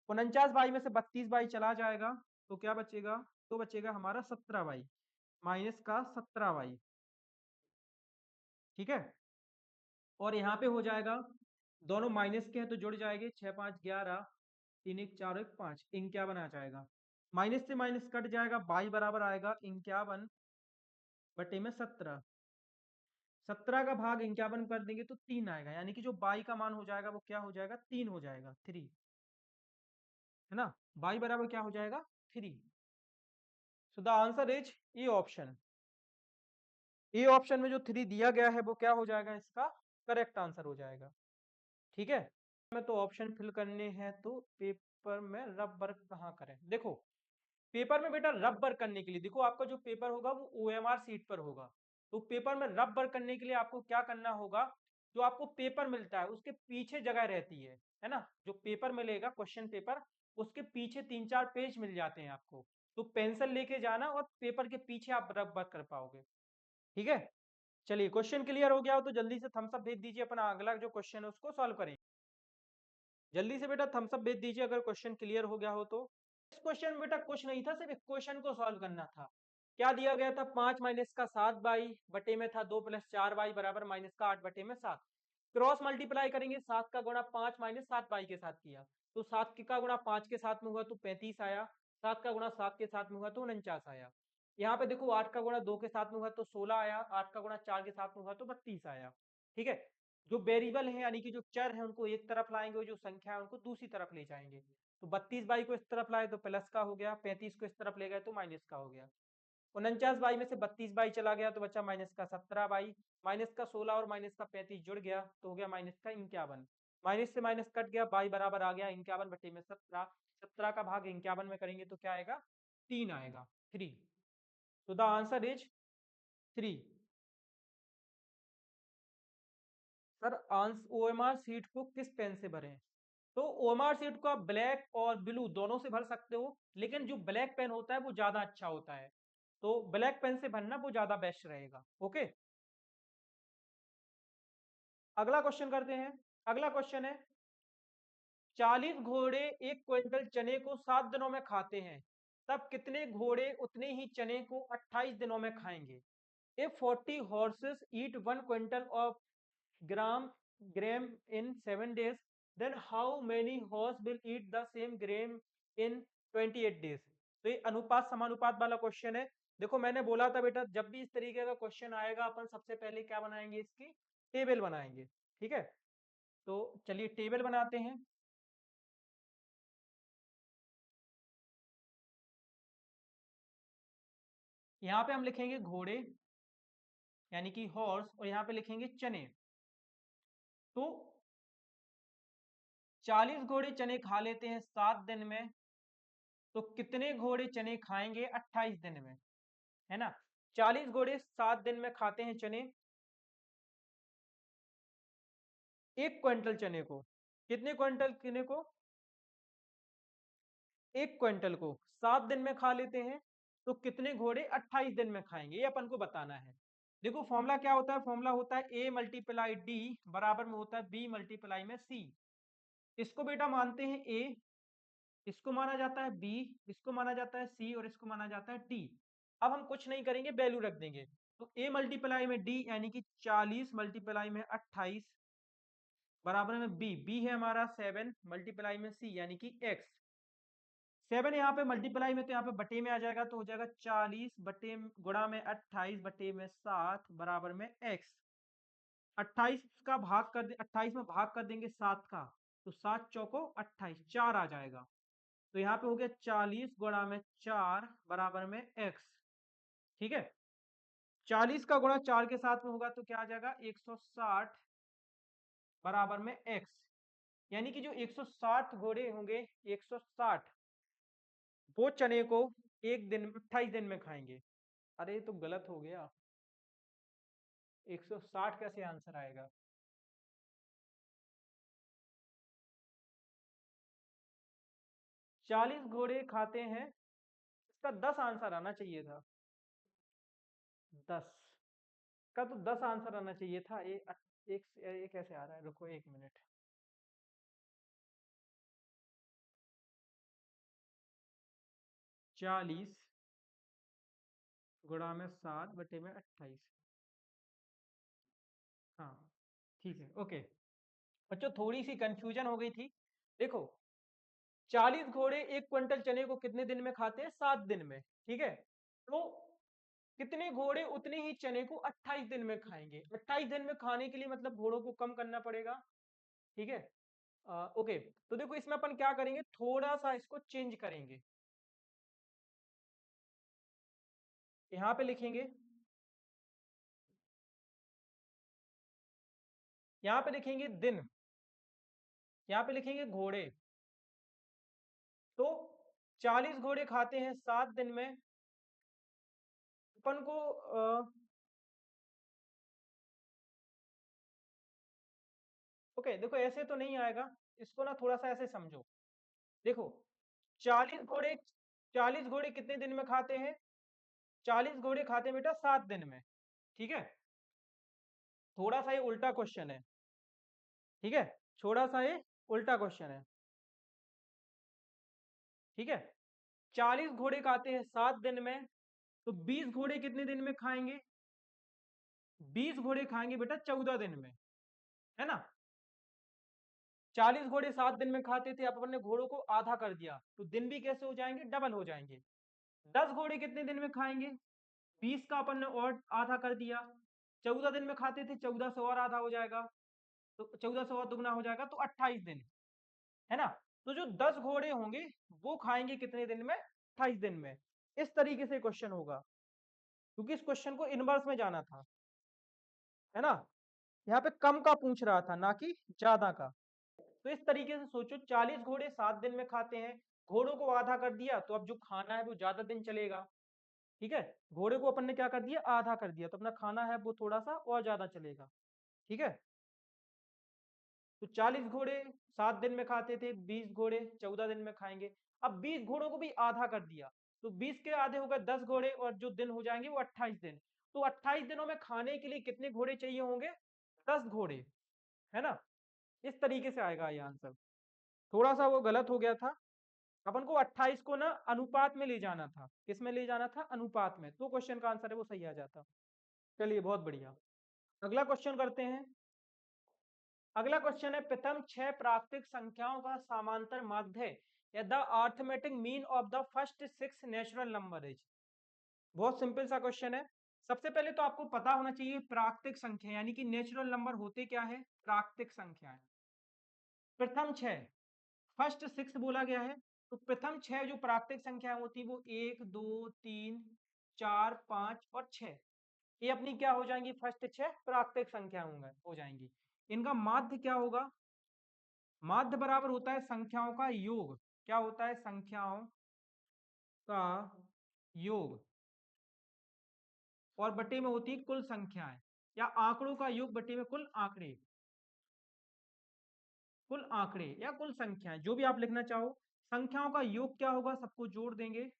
49y में से 32y चला जाएगा तो क्या बचेगा, तो बचेगा हमारा 17y, माइनस का 17y। ठीक है, और यहाँ पे हो जाएगा, दोनों माइनस के हैं तो जुड़ जाएंगे, 6 5 11, 3 1 4 1 5, 51 आ जाएगा। माइनस से माइनस कट जाएगा, बाई बराबर आएगा 51 बटे में 17। 17 का भाग 51 कर देंगे तो 3 आएगा, यानी कि जो बाई का मान हो जाएगा वो क्या हो जाएगा, 3 हो जाएगा, 3, है ना। बाई बराबर क्या हो जाएगा, 3। सो the answer is A option. A option में जो 3 दिया गया है वो क्या हो जाएगा, इसका करेक्ट आंसर हो जाएगा। ठीक है, में तो ऑप्शन फिल करने हैं तो पेपर में रब वर्क कहाँ करें, देखो पेपर में बेटा रब वर्क करने के लिए, देखो आपका जो पेपर होगा वो OMR सीट पर होगा। तो पेपर में रब वर्क करने के लिए आपको क्या करना होगा, जो आपको पेपर मिलता है उसके पीछे जगह रहती है ना, जो पेपर मिलेगा क्वेश्चन पेपर, उसके पीछे 3 4 पेज मिल जाते हैं आपको। तो पेंसिल लेके जाना और पेपर के पीछे आप रब वर्क कर पाओगे। ठीक है, चलिए क्वेश्चन क्लियर हो गया हो तो जल्दी से थम्स अप भेज दीजिए, अपना अगला जो क्वेश्चन है उसको सॉल्व करेंगे। जल्दी से बेटा थम्स अप भेज दीजिए अगर क्वेश्चन क्लियर हो गया हो तो। इस क्वेश्चन में बेटा कुछ नहीं था, सिर्फ इक्वेशन को सॉल्व करना था। क्या दिया गया था, 5 माइनस का 7y बटे में था 2 प्लस 4y बराबर माइनस का 8 बटे में 7। क्रॉस मल्टीप्लाई करेंगे, 7 का गुणा 5 माइनस 7y के साथ किया तो 7 का गुणा 5 के साथ में हुआ तो 35 आया, 7 का गुणा 7 के साथ में हुआ तो 49 आया। यहाँ पे देखो 8 का गुणा 2 के साथ में हुआ तो 16 आया, 8 का गुणा 4 के साथ में हुआ तो 32 आया। ठीक है, जो वेरिएबल है यानी कि जो चर है उनको एक तरफ लाएंगे और जो संख्या है उनको दूसरी तरफ ले जाएंगे। तो 32y को इस तरफ लाए तो प्लस का हो गया, 35 को इस तरफ ले गए तो माइनस का हो गया। 49 में से 32 चला गया तो बचा माइनस का 17, माइनस का 16 और माइनस का 35 जुड़ गया तो हो गया माइनस का 51। माइनस से माइनस कट गया, बाई बराबर आ गया 51/17। 17 का भाग 51 में करेंगे तो क्या आएगा, 3 आएगा, 3। तो the answer is 3। Sir OMR sheet को किस पेन से भरें? तो ओएमआर सीट को आप ब्लैक और ब्लू दोनों से भर सकते हो, लेकिन जो ब्लैक पेन होता है वो ज्यादा अच्छा होता है, तो ब्लैक पेन से भरना वो ज्यादा बेस्ट रहेगा। ओके, अगला क्वेश्चन करते हैं। अगला क्वेश्चन है, 40 घोड़े 1 क्विंटल चने को 7 दिनों में खाते हैं, तब कितने घोड़े उतने ही चने को 28 दिनों में खाएंगे? If 40 horses eat 1 quintal of gram in 7 days, then how many horse will eat the same gram in 28 days? तो ये अनुपात समानुपात वाला क्वेश्चन है। देखो मैंने बोला था बेटा, जब भी इस तरीके का क्वेश्चन आएगा अपन सबसे पहले क्या बनाएंगे, इसकी टेबल बनाएंगे। ठीक है, तो चलिए टेबल बनाते हैं। यहाँ पे हम लिखेंगे घोड़े यानी कि हॉर्स, और यहाँ पे लिखेंगे चने। तो 40 घोड़े चने खा लेते हैं 7 दिन में, तो कितने घोड़े चने खाएंगे 28 दिन में, है ना? 40 घोड़े 7 दिन में खाते हैं चने, 1 क्विंटल चने को। कितने क्विंटल चने को? 1 क्विंटल को 7 दिन में खा लेते हैं, तो कितने घोड़े 28 दिन में खाएंगे, ये अपन को बताना है। देखो फॉर्मूला क्या होता है, फॉर्मूला होता है ए मल्टीप्लाई डी बराबर में होता है बी मल्टीप्लाई में सी। इसको बेटा मानते हैं ए, इसको माना जाता है बी, इसको माना जाता है सी, और इसको माना जाता है डी। अब हम कुछ नहीं करेंगे, वैल्यू रख देंगे। तो ए मल्टीप्लाई में डी यानी कि 40 मल्टीप्लाई में 28 बराबर में बी, बी है हमारा 7 मल्टीप्लाई में सी यानी कि एक्स। 7 यहाँ पे मल्टीप्लाई में तो यहाँ पे बटे में आ जाएगा, तो हो जाएगा 40 बटे गुणा में 28 बटे में 7 बराबर में एक्स। 28 का भाग कर दे, 28 में भाग कर देंगे 7 का, तो 7 चौको 28, 4 आ जाएगा। तो यहाँ पे हो गया 40 गुणा में 4 बराबर में x। ठीक है, 40 का गुणा 4 के साथ में होगा तो क्या आ जाएगा 160 बराबर में x। यानी कि जो 160 घोड़े होंगे 160, वो चने को एक दिन 28 दिन में खाएंगे। अरे ये तो गलत हो गया, 160 कैसे आंसर आएगा? 40 घोड़े खाते हैं, इसका 10 आंसर आना चाहिए था। 10 का तो 10 आंसर आना चाहिए था। ये कैसे आ रहा है, रुको 1 मिनट। 40 गुणा में 7 बटे में 28। हाँ ठीक है, ओके। बच्चों थोड़ी सी कंफ्यूजन हो गई थी। देखो 40 घोड़े 1 क्विंटल चने को कितने दिन में खाते हैं, 7 दिन में। ठीक है, तो कितने घोड़े उतने ही चने को 28 दिन में खाएंगे। 28 दिन में खाने के लिए मतलब घोड़ों को कम करना पड़ेगा। ठीक है, ओके। तो देखो इसमें अपन क्या करेंगे, थोड़ा सा इसको चेंज करेंगे। यहाँ पे लिखेंगे, यहाँ पे लिखेंगे दिन, यहाँ पे लिखेंगे घोड़े। तो 40 घोड़े खाते हैं 7 दिन में, अपन को ओके देखो ऐसे तो नहीं आएगा, इसको ना थोड़ा सा ऐसे समझो। देखो 40 घोड़े, 40 घोड़े कितने दिन में खाते हैं, 40 घोड़े खाते हैं बेटा 7 दिन में। ठीक है, थोड़ा सा ये उल्टा क्वेश्चन है। ठीक है, थोड़ा सा ये उल्टा क्वेश्चन है। ठीक है, 40 घोड़े खाते हैं 7 दिन में, तो 20 घोड़े कितने दिन में खाएंगे, 20 घोड़े खाएंगे बेटा 14 दिन में, है ना? 40 घोड़े 7 दिन में खाते थे, अब अपन ने घोड़ों को आधा कर दिया, तो दिन भी कैसे हो जाएंगे, डबल हो जाएंगे। 10 घोड़े कितने दिन में खाएंगे, 20 का अपन ने और आधा कर दिया। 14 दिन में खाते थे, 14 से और आधा हो जाएगा, तो 14 से और दुगना हो जाएगा, तो 28 दिन, है ना? तो जो 10 घोड़े होंगे वो खाएंगे कितने दिन में, 28 दिन में। इस तरीके से क्वेश्चन होगा। क्योंकि इस क्वेश्चन को इनवर्स में जाना था, है ना। यहाँ पे कम का पूछ रहा था ना कि ज्यादा का। तो इस तरीके से सोचो, 40 घोड़े 7 दिन में खाते हैं, घोड़ों को आधा कर दिया तो अब जो खाना है वो ज्यादा दिन चलेगा। ठीक है, घोड़े को अपन ने क्या कर दिया, आधा कर दिया, तो अपना खाना है वो थोड़ा सा और ज्यादा चलेगा। ठीक है, तो 40 घोड़े 7 दिन में खाते थे, 20 घोड़े 14 दिन में खाएंगे। अब 20 घोड़ों को भी आधा कर दिया, तो 20 के आधे हो गए 10 घोड़े, और जो दिन हो जाएंगे वो 28 दिन। तो 28 दिनों में खाने के लिए कितने घोड़े चाहिए होंगे, 10 घोड़े, है ना। इस तरीके से आएगा ये आंसर। थोड़ा सा वो गलत हो गया था, अपन को 28 को ना अनुपात में ले जाना था। किस में ले जाना था, अनुपात में, तो क्वेश्चन का आंसर है वो सही आ जाता। चलिए बहुत बढ़िया, अगला क्वेश्चन करते हैं। अगला क्वेश्चन है, प्रथम 6 प्राकृतिक संख्याओं का समांतर माध्य या the arithmetic mean of the first 6 natural number is. बहुत सिंपल सा क्वेश्चन है। सबसे पहले तो आपको पता होना चाहिए प्राकृतिक संख्या यानी कि नेचुरल नंबर होते क्या है, प्राकृतिक संख्याएं। प्रथम 6, फर्स्ट 6 बोला गया है, तो प्रथम 6 जो प्राकृतिक संख्याएं होती है वो 1 2 3 4 5 और 6, ये अपनी क्या हो जाएंगी, फर्स्ट 6 प्राकृतिक संख्या हो जाएंगी। इनका माध्य क्या होगा, माध्य बराबर होता है संख्याओं का योग। क्या होता है, संख्याओं का योग, और बटे में होती है कुल संख्याएं, या आंकड़ों का योग बटे में कुल आंकड़े, कुल आंकड़े या कुल संख्याएं, जो भी आप लिखना चाहो। संख्याओं का योग क्या होगा, सबको जोड़ देंगे,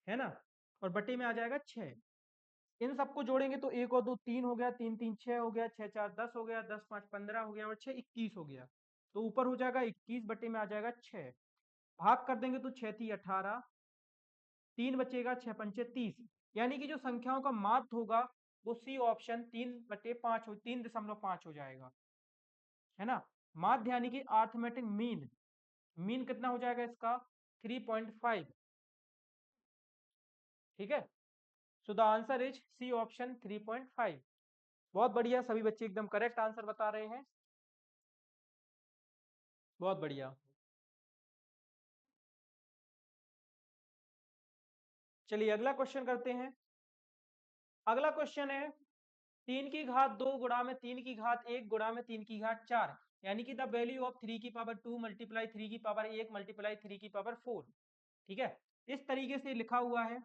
है ना, और बटे में आ जाएगा 6। इन सबको जोड़ेंगे तो 1 और 2 3 हो गया, 3 3 6 हो गया, 6 4 10 हो गया, 10 5 15 हो गया, और 6 21 हो गया। तो ऊपर हो जाएगा 21 बटे में आ जाएगा 6। भाग कर देंगे तो 6 3 18, 3 बचेगा, 6 पंचे 30। यानी कि जो संख्याओं का माध्य होगा वो सी ऑप्शन 3/5 3.5 हो जाएगा, है ना। माध्य यानी कि अर्थमेटिक मीन, मीन कितना हो जाएगा इसका, 3.5। ठीक है, so the answer is C option 3.5। बहुत बढ़िया, सभी बच्चे एकदम करेक्ट आंसर बता रहे हैं, बहुत बढ़िया। चलिए अगला क्वेश्चन करते हैं। अगला क्वेश्चन है, 3 की घात 2 गुणा में 3 की घात 1 गुणा में 3 की घात 4, यानी कि द वैल्यू ऑफ 3 की पावर 2 मल्टीप्लाई 3 की पावर 1 मल्टीप्लाई 3 की पावर 4। ठीक है, इस तरीके से लिखा हुआ है।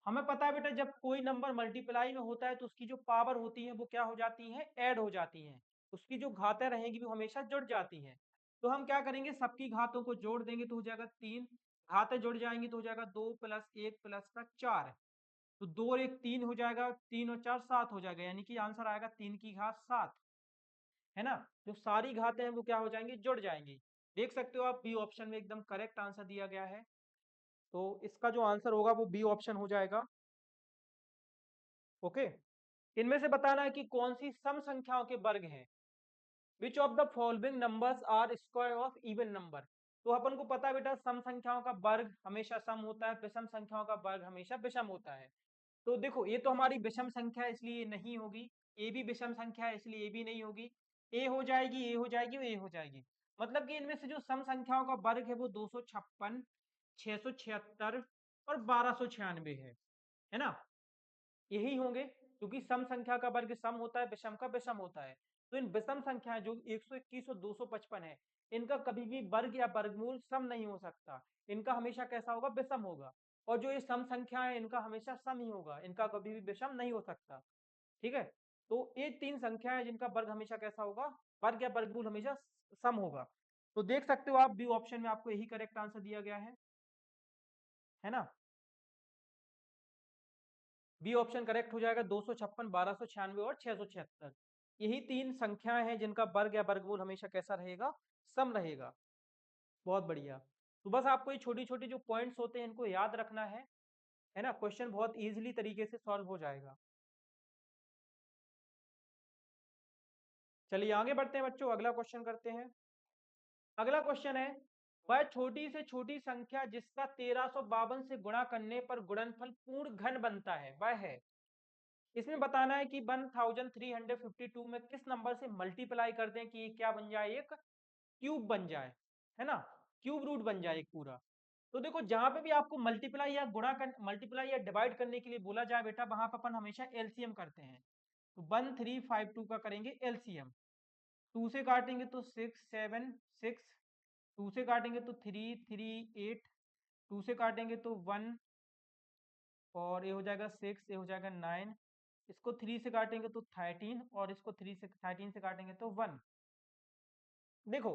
हमें पता है बेटा, जब कोई नंबर मल्टीप्लाई में होता है तो उसकी जो पावर होती है वो क्या हो जाती है, ऐड हो जाती हैं। उसकी जो घातें रहेंगी वो हमेशा जुड़ जाती हैं। तो हम क्या करेंगे, सबकी घातों को जोड़ देंगे तो हो जाएगा 3, घातें जुड़ जाएंगी तो हो जाएगा 2 + 1 + का 4। तो 2 और 1 3 हो जाएगा, 3 और 4 7 हो जाएगा, यानी कि आंसर आएगा 3 की घात 7, है ना। जो सारी घातें हैं वो क्या हो जाएंगी, जुड़ जाएंगी। देख सकते हो आप, बी ऑप्शन में एकदम करेक्ट आंसर दिया गया है। तो इसका जो आंसर होगा वो बी ऑप्शन हो जाएगा। ओके, इनमें से बताना है कि कौन सी सम संख्याओं के वर्ग हैं। Which of the following numbers are square of even number. तो अपन को पता है बेटा, सम संख्याओं का वर्ग हमेशा सम होता है, विषम संख्याओं का वर्ग हमेशा विषम होता है। तो देखो, ये तो हमारी विषम संख्या है इसलिए ये नहीं होगी, ए भी विषम संख्या है इसलिए ये भी नहीं होगी। ए हो जाएगी, ए हो जाएगी, ए हो जाएगी। मतलब कि इनमें से जो सम संख्याओं का वर्ग है वो 256, 676 और 1296 है ना, यही होंगे। क्योंकि सम संख्या का वर्ग सम होता है, विषम का विषम होता है। तो इन विषम संख्याएं जो 121 और 255 है, इनका कभी भी वर्ग या वर्गमूल सम नहीं हो सकता। इनका हमेशा कैसा होगा, विषम होगा। और जो ये सम संख्या है इनका हमेशा सम ही होगा, इनका कभी भी विषम नहीं हो सकता। ठीक है, तो ये 3 संख्या है जिनका वर्ग हमेशा कैसा होगा, वर्ग या वर्गमूल हमेशा सम होगा। तो देख सकते हो आप, बी ऑप्शन में आपको यही करेक्ट आंसर दिया गया है ना। बी ऑप्शन करेक्ट हो जाएगा, 256, 1296 और 676। यही 3 संख्याएं हैं जिनका वर्ग या वर्गमूल हमेशा कैसा रहेगा, सम रहेगा। बहुत बढ़िया। तो बस आपको ये छोटी छोटी जो पॉइंट्स होते हैं इनको याद रखना है ना, क्वेश्चन बहुत इजीली तरीके से सॉल्व हो जाएगा। चलिए आगे बढ़ते हैं बच्चों, अगला क्वेश्चन करते हैं। अगला क्वेश्चन है, वह छोटी से छोटी संख्या जिसका 1352 से गुणा करने पर गुणनफल पूर्ण घन बनता है वह है। इसमें बताना है कि 1352 में किस नंबर से मल्टीप्लाई कर दें कि ये क्या बन जाए, एक क्यूब बन जाए, है ना, क्यूब रूट बन जाए एक पूरा। तो देखो जहां पे भी आपको मल्टीप्लाई या मल्टीप्लाई या डिवाइड करने के लिए बोला जाए बेटा, वहां पर अपन हमेशा एलसीएम करते हैं। तो 1352 का करेंगे एलसीएम। 2 से काटेंगे तो 6 7 6, 2 से काटेंगे तो 3 3 8, 2 से काटेंगे तो 1, और ये हो जाएगा 6, ये हो जाएगा 9, इसको 3 से काटेंगे तो 13, और इसको 13 से काटेंगे तो 1। देखो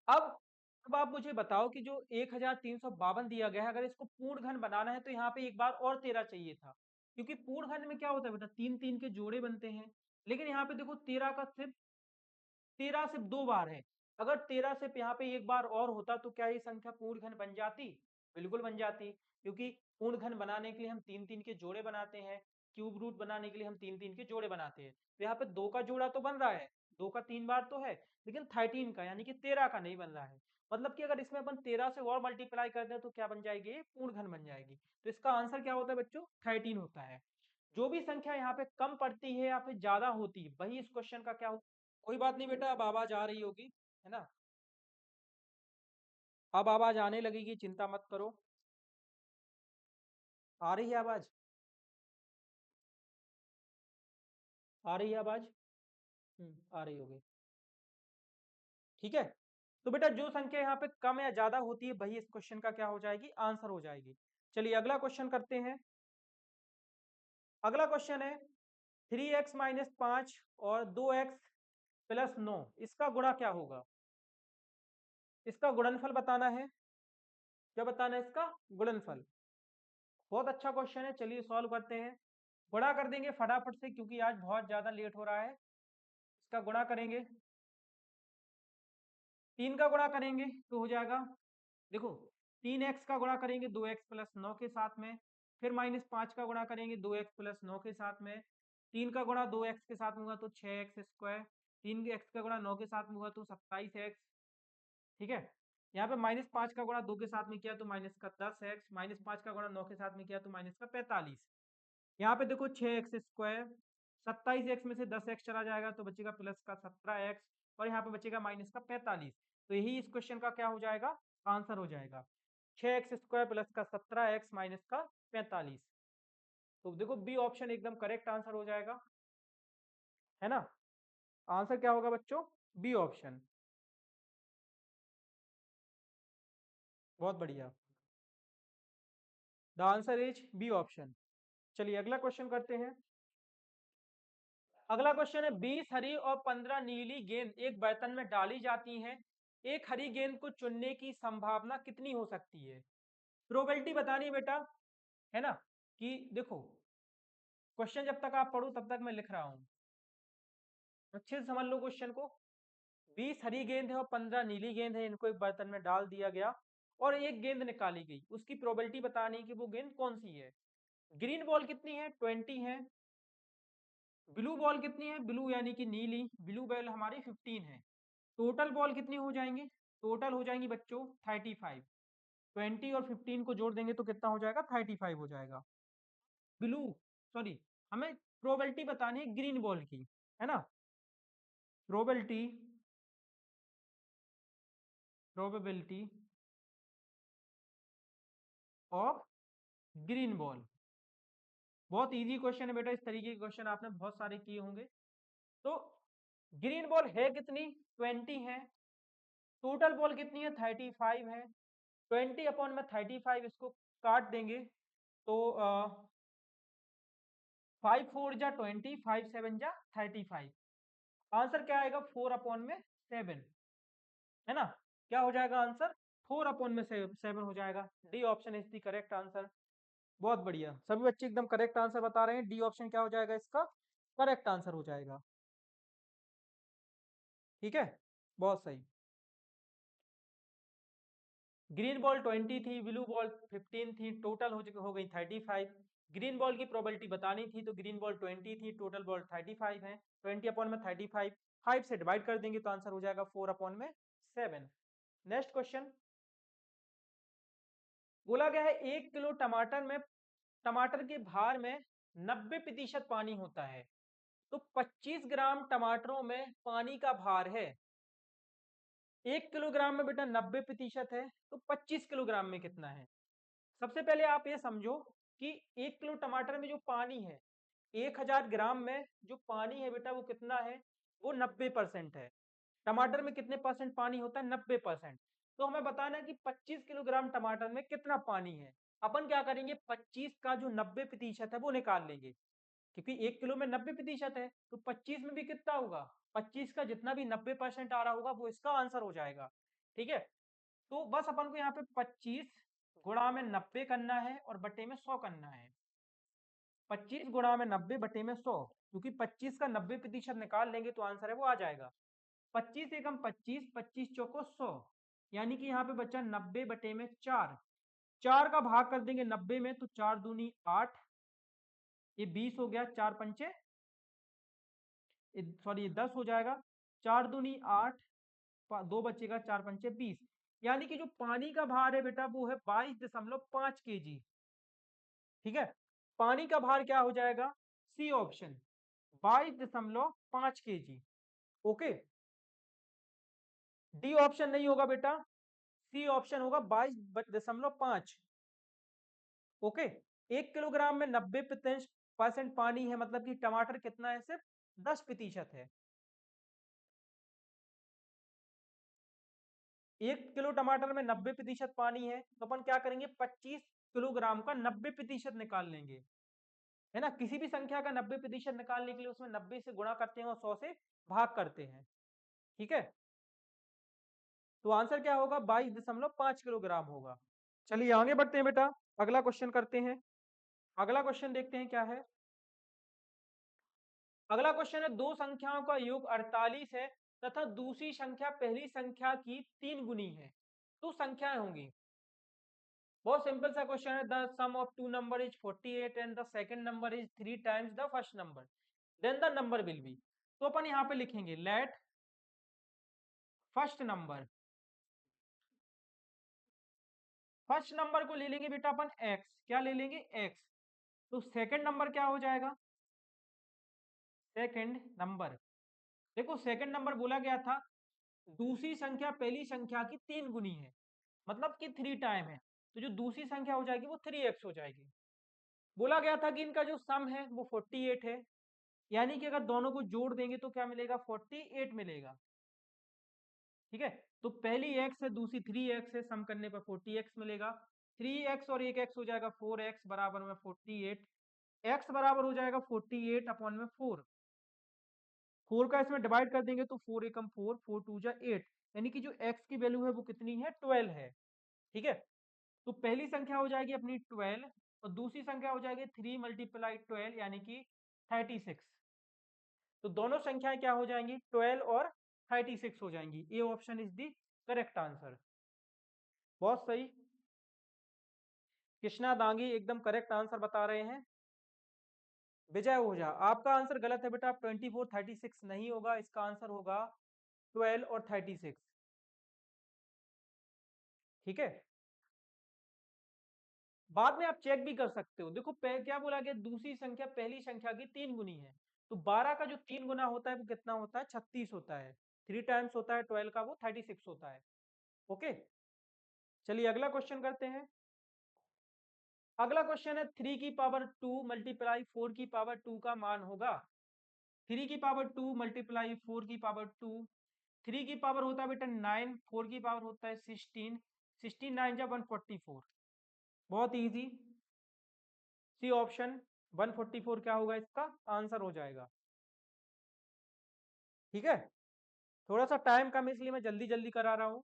अब अब आप मुझे बताओ कि जो 1352 दिया गया है, अगर इसको पूर्ण घन बनाना है तो यहाँ पे एक बार और 13 चाहिए था, क्योंकि पूर्ण घन में क्या होता है बेटा, 3 3 के जोड़े बनते हैं। लेकिन यहाँ पे देखो 13 का सिर्फ 13 सिर्फ 2 बार है। अगर 13 सिर्फ यहाँ पे एक बार और होता तो क्या ये संख्या पूर्ण घन बन जाती? बिल्कुल बन जाती, क्योंकि पूर्ण घन बनाने के लिए हम 3 3 के जोड़े बनाते हैं, क्यूब रूट बनाने के लिए हम 3 3 के जोड़े बनाते हैं। तो यहाँ पे 2 का जोड़ा तो बन रहा है, 2 का 3 बार तो है, लेकिन 13 का यानी कि 13 का नहीं बन रहा है। मतलब कि अगर इसमें अपन 13 से और मल्टीप्लाई कर दें तो क्या बन जाएगी? ये पूर्ण घन बन जाएगी। तो इसका आंसर क्या होता है बच्चों? 13 होता है। जो भी संख्या यहाँ पे कम पड़ती है या फिर ज्यादा होती है, वही इस क्वेश्चन का क्या? कोई बात नहीं बेटा, अब आवाज आ रही होगी, है ना? अब आवाज आने लगेगी, चिंता मत करो। आ रही है आवाज? आ रही है आवाज? आ रही होगी। ठीक है। तो बेटा जो संख्या यहाँ पे कम या ज्यादा होती है, वही इस क्वेश्चन का क्या हो जाएगी? आंसर हो जाएगी। चलिए अगला क्वेश्चन करते हैं। अगला क्वेश्चन है 3x-5 और 2x+9, इसका गुणा क्या होगा? इसका गुणनफल बताना है। क्या बताना है? इसका गुणनफल। बहुत अच्छा क्वेश्चन है, चलिए सॉल्व करते हैं। गुणा कर देंगे फटाफट से, क्योंकि आज बहुत ज्यादा लेट हो रहा है। इसका गुणा करेंगे, 3 का गुणा करेंगे तो हो जाएगा, देखो 3x का गुणा करेंगे 2x+9 के साथ में, फिर -5 का गुणा करेंगे 2x+9 के साथ में, 3 का गुणा 2x के साथ में होगा तो 6x², 3x का गुणा 9 के साथ में होगा तो 27x। ठीक है। यहाँ पे -5 का गुणा 2 के साथ में किया तो -10x, -5 का गुणा 9 के साथ में किया तो -45। यहाँ पे देखो 6x², 27x में से 10x चला जाएगा तो बचेगा +17x, और यहाँ पे बचेगा -45। तो यही इस क्वेश्चन का क्या हो जाएगा? आंसर हो जाएगा। 6x² +17x -45। तो देखो बी ऑप्शन एकदम करेक्ट आंसर हो जाएगा, है ना? आंसर क्या होगा बच्चों? B option. बहुत बढ़िया, the answer is B option. चलिए अगला क्वेश्चन करते हैं। अगला क्वेश्चन है 20 हरी और 15 नीली गेंद एक बर्तन में डाली जाती हैं, एक हरी गेंद को चुनने की संभावना कितनी हो सकती है? प्रोबेबिलिटी बतानी है बेटा, है ना? कि देखो क्वेश्चन जब तक आप पढ़ो तब तक मैं लिख रहा हूं, अच्छे से समझ लो क्वेश्चन को। 20 हरी गेंद है और 15 नीली गेंद है, इनको एक बर्तन में डाल दिया गया और एक गेंद निकाली गई, उसकी प्रोबेबिलिटी बतानी है कि वो गेंद कौन सी है। ग्रीन बॉल कितनी है? 20 है। ब्लू बॉल कितनी है? ब्लू यानी कि नीली, ब्लू बॉल हमारी 15 है। टोटल बॉल कितनी हो जाएंगी? टोटल हो जाएंगी बच्चों 35। 20 और 15 को जोड़ देंगे तो कितना हो जाएगा? 35 हो जाएगा। ब्लू, सॉरी, हमें प्रोबेबिलिटी बतानी है ग्रीन बॉल की, है ना? Probability, probability of green ball. बहुत इजी क्वेश्चन है बेटा, इस तरीके के क्वेश्चन आपने बहुत सारे किए होंगे। तो ग्रीन बॉल है कितनी? 20 है। टोटल बॉल कितनी है? 35 है। 20/35, इसको काट देंगे तो 5 4 जा 20, 5 7 जा 35। आंसर क्या आएगा? 4/7, है ना? क्या हो जाएगा आंसर? 4/7 हो जाएगा। D option is the correct answer. बहुत बढ़िया, सभी बच्चे एकदम करेक्ट आंसर बता रहे हैं। डी ऑप्शन क्या हो जाएगा? इसका करेक्ट आंसर हो जाएगा। ठीक है, बहुत सही। ग्रीन बॉल 20 थी, ब्लू बॉल 15 थी, टोटल हो गई 35। ग्रीन बॉल की प्रोबेबिलिटी बतानी थी तो ग्रीन बॉल 20 थी, टोटल बॉल 35 है। 20/35, 5 से डिवाइड कर देंगे तो आंसर हो जाएगा 4/7। नेक्स्ट क्वेश्चन बोला गया है 1 किलो टमाटर में, टमाटर के भार में 90% पानी होता है, तो 25 ग्राम टमाटरों में पानी का भार है 1 किलोग्राम में बेटा 90% है, तो 25 किलोग्राम में कितना है? सबसे पहले आप ये समझो कि 1 किलो टमाटर में जो पानी है, 1000 ग्राम में जो पानी है बेटा वो कितना है? वो 90% है। टमाटर में कितने परसेंट पानी होता है? 90%। तो हमें बताना है कि 25 किलोग्राम टमाटर में कितना पानी है। अपन क्या करेंगे, 25 का जो 90% है वो निकाल लेंगे, क्योंकि 1 किलो में 90% है, तो 25 में भी कितना होगा? 25 का जितना भी 90% आ रहा होगा वो इसका आंसर हो जाएगा। ठीक है, तो बस अपन को यहाँ पे 25 गुणा में 90 करना है और बटे में 100 करना है। 25 गुणा में 90 बटे में 100, क्योंकि 25 का 90% निकाल लेंगे तो आंसर है वो आ जाएगा। 25 एकम 25, 25 चौको 100, यानी कि यहाँ पे बच्चा 90 बटे में 4। 4 का भाग कर देंगे 90 में, तो 4 दूनी 8, ये 20 हो गया, 4 पंचे सॉरी ये 10 हो जाएगा, 4 दूनी 8, 2 बचेगा, 4 पंचे 20, यानी कि जो पानी का भार है बेटा वो है 22.5 kg। ठीक है, पानी का भार क्या हो जाएगा? C option, 22.5 kg। Okay, D option नहीं होगा बेटा, सी ऑप्शन होगा 22.5। ओके, 1 किलोग्राम में 90% पानी है, मतलब कि टमाटर कितना है? सिर्फ 10% है। 1 किलो टमाटर में 90% पानी है, तो अपन क्या करेंगे, 25 किलोग्राम का 90% निकाल लेंगे, है ना। किसी भी संख्या का 90% निकालने के लिए उसमें 90 से गुणा करते हैं और 100 से भाग करते हैं। ठीक है, तो आंसर क्या होगा? 22.5 किलोग्राम होगा। चलिए आगे बढ़ते हैं बेटा, अगला क्वेश्चन करते हैं। अगला क्वेश्चन देखते हैं क्या है। अगला क्वेश्चन है, दो संख्याओं का योग 48 है तथा दूसरी संख्या पहली संख्या की 3 गुनी है, तो संख्याएं होंगी। बहुत सिंपल सा क्वेश्चन है, the sum of two number is 48 and the second number is 3 times the first number, then the number will be. तो अपन यहाँ पे लिखेंगे let first number, first number को ले लेंगे बेटा अपन x, क्या ले लेंगे? x। तो सेकंड नंबर क्या हो जाएगा? सेकंड नंबर, देखो सेकंड नंबर बोला गया था दूसरी संख्या पहली संख्या की 3 गुनी है, मतलब कि 3 टाइम है, तो जो दूसरी संख्या हो जाएगी वो 3x हो जाएगी। बोला गया था कि इनका जो सम है वो 48 है, यानी कि अगर दोनों को जोड़ देंगे तो क्या मिलेगा? 48 मिलेगा। ठीक है, तो पहली x है, दूसरी 3x है, सम करने पर 40x मिलेगा। 3x और 1x हो जाएगा 4x बराबर में 48, x बराबर हो जाएगा 48 अपॉन में 4। 4 का इसमें डिवाइड कर देंगे तो 4 एकम 4, 4 टू जा 8, यानी कि जो x की वैल्यू है वो कितनी है? 12 है। ठीक है, तो पहली संख्या हो जाएगी अपनी 12 और दूसरी संख्या हो जाएगी 3 मल्टीप्लाई 12 यानी कि 36। तो दोनों संख्याएं क्या हो जाएंगी? 12 और 36 हो जाएंगी। A option is the correct answer. बहुत सही, कृष्णा दांगी एकदम करेक्ट आंसर बता रहे हैं। विजय ओझा, आपका आंसर गलत है बेटा, 24 36 नहीं होगा, इसका आंसर होगा 12 और 36। ठीक है, बाद में आप चेक भी कर सकते हो। देखो क्या बोला गया? दूसरी संख्या पहली संख्या की 3 गुनी है, तो 12 का जो 3 गुना होता है वो कितना होता है? 36 होता है। 3 टाइम्स होता है 12 का, वो 36 होता है। ओके, चलिए अगला क्वेश्चन करते हैं। अगला क्वेश्चन है, 3 की पावर 2 मल्टीप्लाई 4 की पावर 2 का मान होगा। 3 की पावर 2 मल्टीप्लाई 4 की पावर 2, 3 की पावर होता है बेटा 9, 4 की पावर होता है 16, 16 9 जा 144। बहुत इजी, सी ऑप्शन 144 क्या होगा? इसका आंसर हो जाएगा। ठीक है, थोड़ा सा टाइम कम है इसलिए मैं जल्दी जल्दी करा रहा हूं।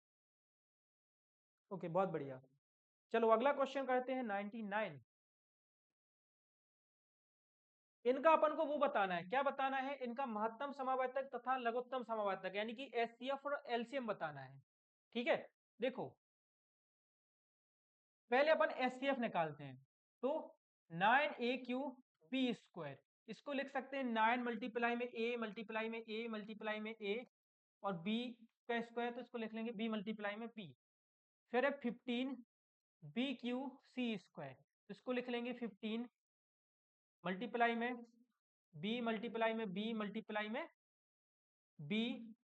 ओके, बहुत बढ़िया। चलो अगला क्वेश्चन करते हैं, 99। इनका अपन को वो बताना है, क्या बताना है? इनका महत्तम समावर्तक तथा लघुत्तम समावर्तक, यानी कि एचसीएफ और एलसीएम बताना है। ठीक है, देखो पहले अपन एचसीएफ निकालते हैं, तो 9a³ b², इसको लिख सकते हैं 9 मल्टीप्लाई में a मल्टीप्लाई में a मल्टीप्लाई में a और b का स्क्वायर, तो इसको लिख लेंगे b मल्टीप्लाई में b। फिर है 15 b³ c², इसको लिख लेंगे 15 मल्टीप्लाई में b मल्टीप्लाई में b मल्टीप्लाई में b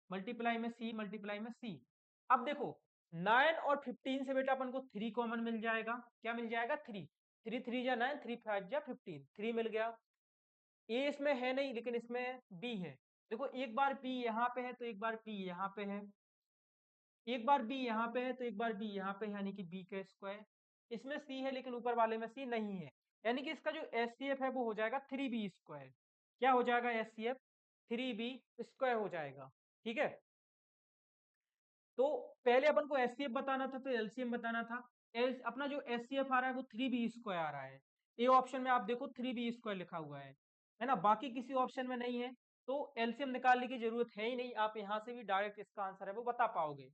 मल्टीप्लाई में c मल्टीप्लाई में c। अब देखो 9 और 15 से बेटा अपन को 3 कॉमन मिल जाएगा। क्या मिल जाएगा? 3। 3 3 जा 9, 3 5 जा 15, 3 मिल गया। ए इसमें है नहीं लेकिन इसमें बी है। देखो एक बार बी यहाँ पे है तो एक बार बी यहाँ पे है, एक बार बी यहाँ पे है तो एक बार बी यहाँ पे है, यानी कि बी का स्क्वायर। इसमें सी है लेकिन ऊपर वाले में सी नहीं है, यानी कि इसका जो एचसीएफ है वो हो जाएगा 3b स्क्वायर। क्या हो जाएगा? एचसीएफ 3b स्क्वायर हो जाएगा। ठीक है, तो पहले अपन को एचसीएफ बताना था, फिर एलसीएम बताना था। अपना जो एचसीएफ आ रहा है वो 3b स्क्वायर आ रहा है। ए ऑप्शन में आप देखो 3b स्क्वायर लिखा हुआ है ना, बाकी किसी ऑप्शन में नहीं है। तो एलसीएम निकालने की जरूरत है ही नहीं, आप यहाँ से भी डायरेक्ट इसका आंसर है वो बता पाओगे।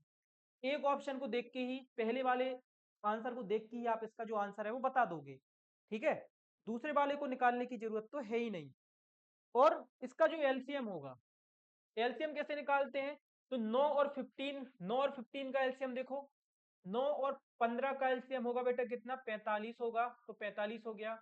एक ऑप्शन को देख के ही, पहले वाले आंसर को देख के ही आप इसका जो आंसर है वो बता दोगे। ठीक है, दूसरे वाले को निकालने की जरूरत तो है ही नहीं। और इसका जो एलसीएम होगा, एलसीएम कैसे निकालते हैं? तो 9 और 15, 9 और 15 का एलसीएम देखो, 9 और 15 का एलसीएम होगा बेटा कितना? 45 होगा, तो 45 हो गया।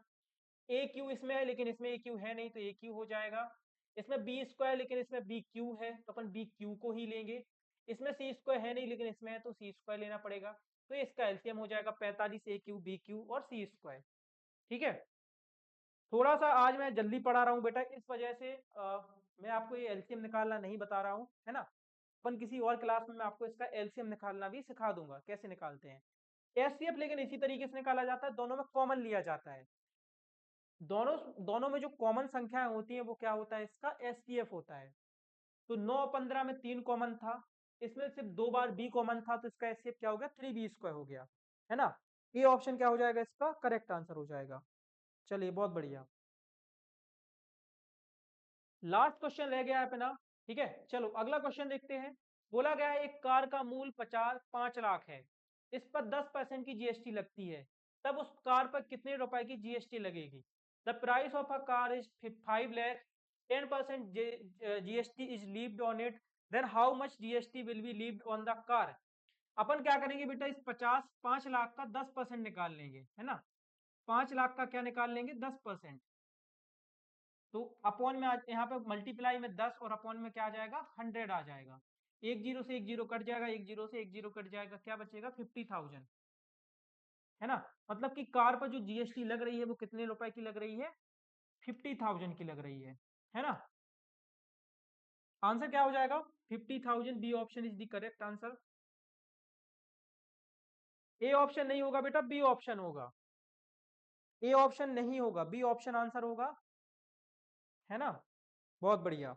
ए क्यू इसमें है लेकिन इसमें ए क्यू है नहीं, तो ए क्यू हो जाएगा। इसमें बी स्क्वायर लेकिन इसमें बी क्यू है, तो अपन बी क्यू को ही लेंगे। इसमें सी स्क्वायर है नहीं लेकिन इसमें है, तो सी स्क्वायर लेना पड़ेगा। तो इसका एलसीएम हो जाएगा 45 ए क्यू बी क्यू और सी स्क्वायर। ठीक है, थोड़ा सा आज मैं जल्दी पढ़ा रहा हूँ बेटा, इस वजह से मैं आपको ये एलसीएम निकालना नहीं बता रहा हूँ, है ना। अपन किसी और क्लास में मैं आपको इसका एलसीएम निकालना भी सिखा दूंगा कैसे निकालते हैं। एचसीएफ लेकिन इसी तरीके से निकाला जाता है, दोनों में कॉमन लिया जाता है। दोनों दोनों में जो कॉमन संख्याएं होती हैं वो क्या होता है? इसका एचसीएफ होता है। तो 9 15 में 3 कॉमन था, इसमें सिर्फ 2 बार बी कॉमन था, तो इसका एचसीएफ क्या हो गया? 3b स्क्वायर हो गया, है ना। ये ऑप्शन क्या हो जाएगा? इसका करेक्ट आंसर हो जाएगा। चलिए बहुत बढ़िया, लास्ट क्वेश्चन रह गया है अपना। ठीक है, चलो अगला क्वेश्चन देखते हैं। बोला गया है एक कार का मूल्य 5 लाख है, इस पर 10% की जीएसटी लगती है, तब उस कार पर कितने रुपए की जीएसटी लगेगी? The price of a car is 5 lakh, 10% GST is levied on it, then how much GST will be levied on the car? अपन क्या करेंगे बेटा, इस 5 लाख का 10% निकाल लेंगे, है ना। 5 लाख का क्या निकाल लेंगे? 10%। तो अपॉन में यहाँ पे मल्टीप्लाई में 10 और अपॉन में क्या आ जाएगा? 100 आ जाएगा। एक जीरो से एक जीरो कट जाएगा, एक जीरो से एक जीरो कट जाएगा, क्या बचेगा? 50,000, है ना। मतलब कि कार पर जो जीएसटी लग रही है वो कितने रुपए की लग रही है? 50,000 की लग रही है ना। आंसर क्या हो जाएगा? 50,000, B option is the correct answer. A option नहीं होगा बेटा, बी ऑप्शन होगा। ए ऑप्शन नहीं होगा, बी ऑप्शन आंसर होगा, है ना। बहुत बढ़िया।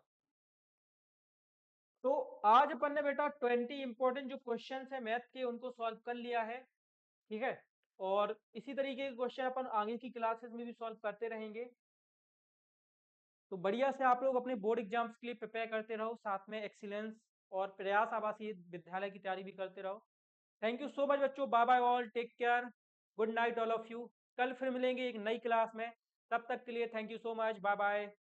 तो आज अपन ने बेटा 20 इंपॉर्टेंट जो क्वेश्चंस है मैथ के उनको सॉल्व कर लिया है। ठीक है, और इसी तरीके के क्वेश्चन अपन आगे की क्लासेस में भी सॉल्व करते रहेंगे। तो बढ़िया से आप लोग अपने बोर्ड एग्जाम्स के लिए प्रिपेयर करते रहो, साथ में एक्सीलेंस और प्रयास आवासीय विद्यालय की तैयारी भी करते रहो। थैंक यू सो मच बच्चों, bye bye all, take care, good night all of you. कल फिर मिलेंगे एक नई क्लास में, तब तक के लिए thank you so much, bye bye.